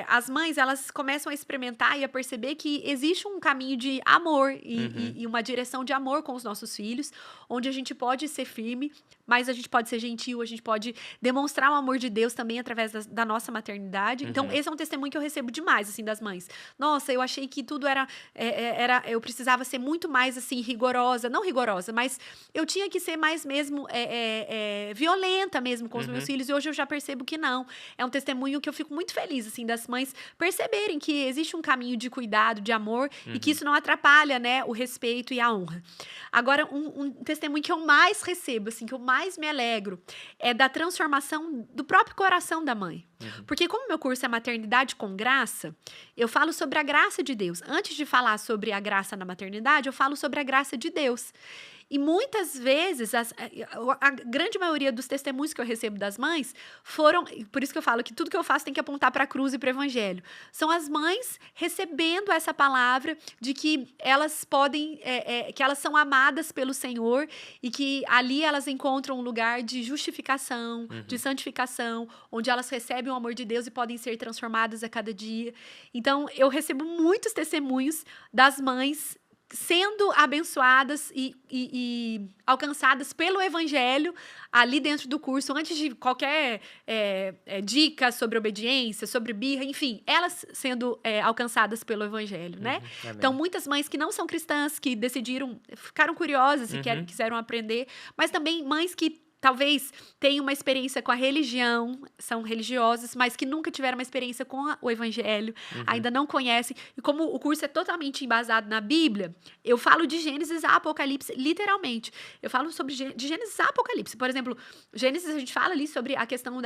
Speaker 2: as mães, elas começam a experimentar e a perceber que existe um caminho de amor e uma direção de amor com os nossos filhos, onde a gente pode ser firme, mas a gente pode ser gentil, a gente pode demonstrar o amor de Deus também através da nossa maternidade. Então, esse é um testemunho que eu recebo demais, assim, das mães. Nossa, eu achei que tudo eu precisava ser muito mais, assim, rigorosa. Não rigorosa, mas eu tinha que ser mais mesmo violenta mesmo com os meus filhos. E hoje eu já percebo que não. É um testemunho que eu fico muito feliz, assim, das mães perceberem que existe um caminho de cuidado, de amor, e que isso não atrapalha, né, o respeito e a honra. Agora, um testemunho que eu mais recebo, assim, que eu mais me alegro, é da transformação do próprio coração da mãe. Porque como meu curso é Maternidade com Graça, eu falo sobre a graça de Deus. Antes de falar sobre a graça na maternidade, eu falo sobre a graça de Deus. E muitas vezes, a grande maioria dos testemunhos que eu recebo das mães foram... Por isso que eu falo que tudo que eu faço tem que apontar para a cruz e para o evangelho. São as mães recebendo essa palavra de que elas podem... que elas são amadas pelo Senhor e que ali elas encontram um lugar de justificação, de santificação, onde elas recebem o amor de Deus e podem ser transformadas a cada dia. Então, eu recebo muitos testemunhos das mães sendo abençoadas e alcançadas pelo evangelho ali dentro do curso, antes de qualquer dica sobre obediência, sobre birra, enfim, elas sendo alcançadas pelo evangelho, né? Então, muitas mães que não são cristãs, que ficaram curiosas e quiseram aprender, mas também mães que talvez tenham uma experiência com a religião, são religiosas, mas que nunca tiveram uma experiência com o evangelho, ainda não conhecem. E como o curso é totalmente embasado na Bíblia, eu falo de Gênesis a Apocalipse, literalmente. Eu falo de Gênesis a Apocalipse. Por exemplo, Gênesis a gente fala ali sobre a questão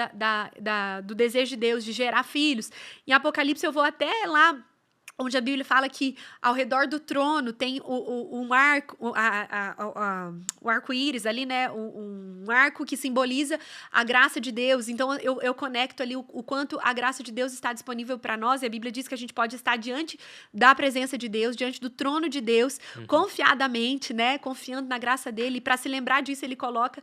Speaker 2: do desejo de Deus de gerar filhos. Em Apocalipse eu vou até lá, onde a Bíblia fala que ao redor do trono tem um arco, o arco-íris ali, né? Um arco que simboliza a graça de Deus. Então, eu conecto ali o quanto a graça de Deus está disponível para nós. E a Bíblia diz que a gente pode estar diante da presença de Deus, diante do trono de Deus, confiadamente, né? Confiando na graça dele. E para se lembrar disso, ele coloca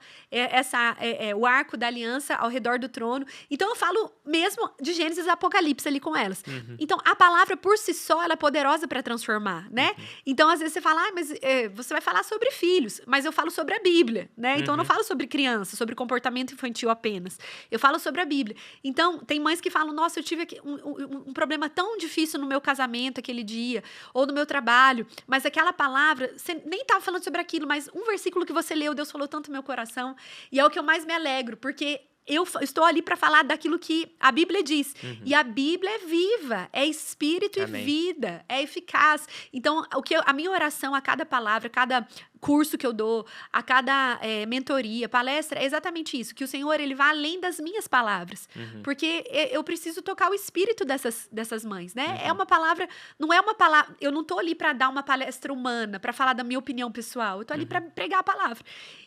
Speaker 2: o arco da aliança ao redor do trono. Então, eu falo mesmo de Gênesis e Apocalipse ali com elas. Então, a palavra por si só, ela é poderosa para transformar, né? Então, às vezes você fala, mas você vai falar sobre filhos, mas eu falo sobre a Bíblia, né? Então, eu não falo sobre criança, sobre comportamento infantil apenas. Eu falo sobre a Bíblia. Então, tem mães que falam, nossa, eu tive um problema tão difícil no meu casamento aquele dia, ou no meu trabalho, mas aquela palavra, você nem estava falando sobre aquilo, mas um versículo que você leu, Deus falou tanto no meu coração, e é o que eu mais me alegro, porque eu estou ali para falar daquilo que a Bíblia diz. E a Bíblia é viva, é espírito
Speaker 1: Amém.
Speaker 2: e vida, é eficaz. Então, a minha oração a cada palavra, a cada curso que eu dou, a cada mentoria, palestra, é exatamente isso. Que o Senhor, ele vá além das minhas palavras. Porque eu preciso tocar o espírito dessas mães, né? É uma palavra, não é uma palavra... Eu não estou ali para dar uma palestra humana, para falar da minha opinião pessoal. Eu estou ali para pregar a palavra.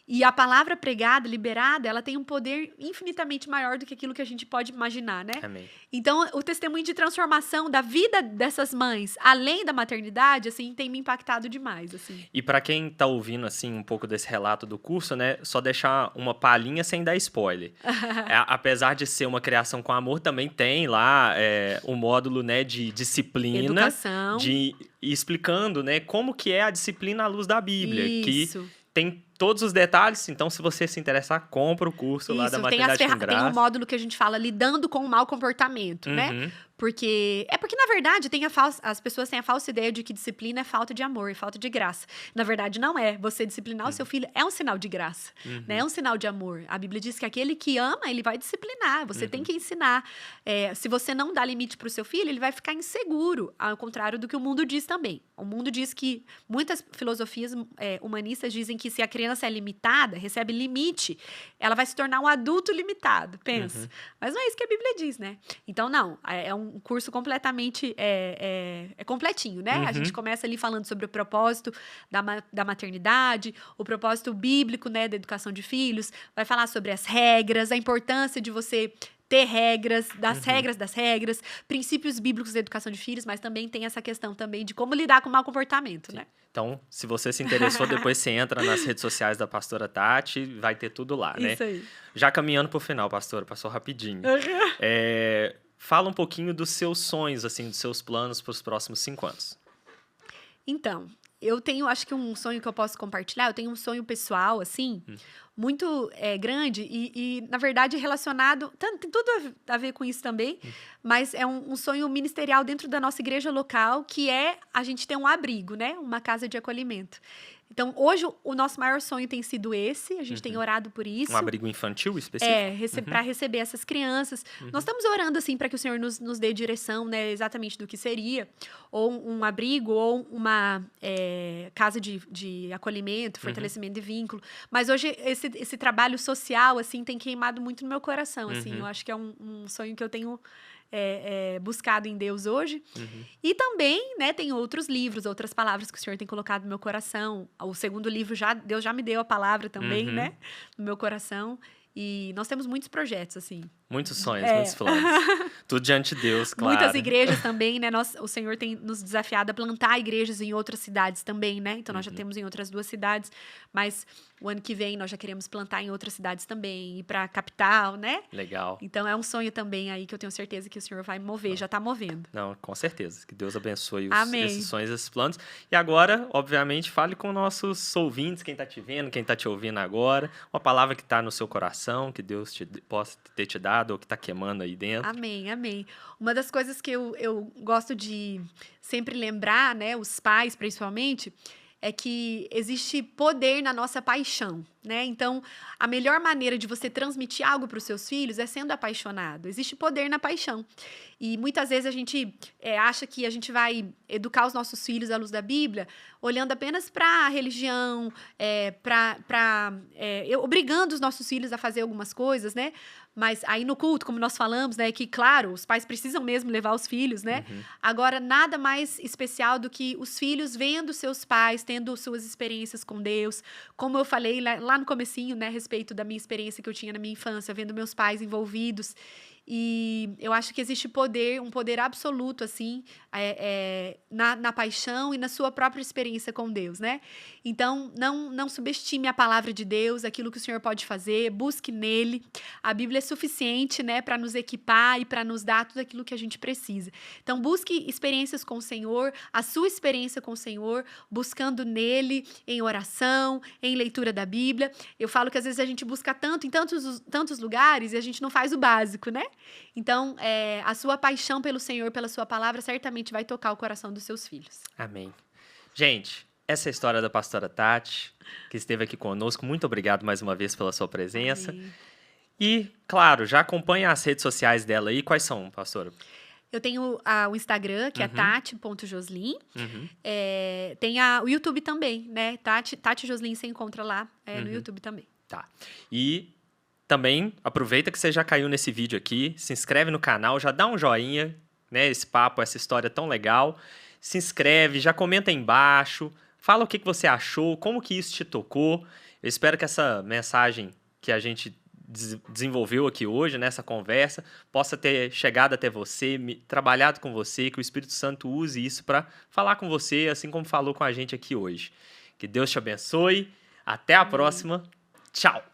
Speaker 2: E a palavra pregada, liberada, ela tem um poder infinitamente maior do que aquilo que a gente pode imaginar, né?
Speaker 1: Amém.
Speaker 2: Então, o testemunho de transformação da vida dessas mães, além da maternidade, assim, tem me impactado demais, assim.
Speaker 1: E para quem tá ouvindo, assim, um pouco desse relato do curso, né? Só deixar uma palhinha sem dar spoiler. Apesar de ser uma criação com amor, também tem lá um módulo, né, de disciplina.
Speaker 2: Educação.
Speaker 1: E explicando, né, como que é a disciplina à luz da Bíblia.
Speaker 2: Isso.
Speaker 1: Que tem todos os detalhes, então se você se interessar, compra o curso lá da Maternidade com Graça.
Speaker 2: Tem um módulo que a gente fala lidando com o mau comportamento, né? Porque na verdade, as pessoas têm a falsa ideia de que disciplina é falta de amor, é falta de graça. Na verdade, não é. Você disciplinar o seu filho é um sinal de graça, né? É um sinal de amor. A Bíblia diz que aquele que ama, ele vai disciplinar. Você tem que ensinar. Se você não dá limite para o seu filho, ele vai ficar inseguro, ao contrário do que o mundo diz também. O mundo diz que muitas filosofias humanistas dizem que se a criança é limitada, recebe limite, ela vai se tornar um adulto limitado, pensa. Mas não é isso que a Bíblia diz, né? Então, não, é um curso completamente completinho, né? A gente começa ali falando sobre o propósito da maternidade, o propósito bíblico, né, da educação de filhos, vai falar sobre as regras, a importância de você ter regras, regras das regras, princípios bíblicos da educação de filhos, mas também tem essa questão também de como lidar com o mau comportamento, né?
Speaker 1: Então, se você se interessou, depois você entra nas redes sociais da pastora Tati, vai ter tudo lá, né?
Speaker 2: Isso aí.
Speaker 1: Já caminhando pro final, pastora, passou rapidinho. Fala um pouquinho dos seus sonhos, assim, dos seus planos para os próximos 5 anos. Então,
Speaker 2: eu tenho, acho que um sonho que eu posso compartilhar, eu tenho um sonho pessoal, assim, muito grande e, na verdade, relacionado... Tem tudo a ver com isso também, mas é um sonho ministerial dentro da nossa igreja local, que é a gente ter um abrigo, né? Uma casa de acolhimento. Então, hoje, o nosso maior sonho tem sido esse, a gente tem orado por isso.
Speaker 1: Um abrigo infantil específico?
Speaker 2: Para receber essas crianças. Nós estamos orando, assim, para que o Senhor nos dê direção, né, exatamente do que seria. Ou um abrigo, ou uma casa de acolhimento, fortalecimento de vínculo. Mas hoje, esse trabalho social, assim, tem queimado muito no meu coração, assim. Eu acho que é um sonho que eu tenho... buscado em Deus hoje. E também, né, tem outros livros, outras palavras que o Senhor tem colocado no meu coração. O segundo livro, Deus já me deu a palavra também, né, no meu coração. E nós temos muitos projetos, assim.
Speaker 1: Muitos sonhos, muitos planos. Tudo diante de Deus, claro.
Speaker 2: Muitas igrejas também, né? O Senhor tem nos desafiado a plantar igrejas em outras cidades também, né? Então, nós já temos em outras 2 cidades, mas o ano que vem nós já queremos plantar em outras cidades também, ir para a capital, né?
Speaker 1: Legal.
Speaker 2: Então, é um sonho também aí que eu tenho certeza que o Senhor vai mover, já está movendo.
Speaker 1: Não, com certeza. Que Deus abençoe
Speaker 2: Amém.
Speaker 1: Esses sonhos, esses planos. E agora, obviamente, fale com nossos ouvintes, quem está te vendo, quem está te ouvindo agora. Uma palavra que está no seu coração, que Deus possa ter te dado ou que está queimando aí dentro.
Speaker 2: Amém, amém. Uma das coisas que eu gosto de sempre lembrar, né, os pais principalmente, é que existe poder na nossa paixão, né? Então, a melhor maneira de você transmitir algo para os seus filhos é sendo apaixonado. Existe poder na paixão. E muitas vezes a gente acha que a gente vai educar os nossos filhos à luz da Bíblia olhando apenas para a religião, obrigando os nossos filhos a fazer algumas coisas, né? Mas aí no culto, como nós falamos, né, que, claro, os pais precisam mesmo levar os filhos, né? Agora, nada mais especial do que os filhos vendo seus pais, tendo suas experiências com Deus. Como eu falei lá no comecinho, né, a respeito da minha experiência que eu tinha na minha infância, vendo meus pais envolvidos. E eu acho que existe um poder absoluto, assim, na paixão e na sua própria experiência com Deus, né? Então, não subestime a palavra de Deus, aquilo que o Senhor pode fazer, busque nele. A Bíblia é suficiente, né, para nos equipar e para nos dar tudo aquilo que a gente precisa. Então, busque experiências com o Senhor, a sua experiência com o Senhor, buscando nele, em oração, em leitura da Bíblia. Eu falo que às vezes a gente busca tanto em tantos lugares e a gente não faz o básico, né? Então, a sua paixão pelo Senhor, pela sua palavra, certamente vai tocar o coração dos seus filhos.
Speaker 1: Amém. Gente, essa é a história da pastora Tati, que esteve aqui conosco. Muito obrigado mais uma vez pela sua presença.
Speaker 2: Amém.
Speaker 1: E, claro, já acompanha as redes sociais dela aí. Quais são, pastora?
Speaker 2: Eu tenho o Instagram, que é tati.joslin.
Speaker 1: Uhum.
Speaker 2: Tem o YouTube também, né? Tati Joslin, você encontra lá no YouTube também.
Speaker 1: Tá. E também aproveita que você já caiu nesse vídeo aqui, se inscreve no canal, já dá um joinha, né? Esse papo, essa história tão legal. Se inscreve, já comenta aí embaixo, fala o que você achou, como que isso te tocou. Eu espero que essa mensagem que a gente desenvolveu aqui hoje, nessa conversa, possa ter chegado até você, trabalhado com você, que o Espírito Santo use isso para falar com você, assim como falou com a gente aqui hoje. Que Deus te abençoe. Até a próxima. Tchau!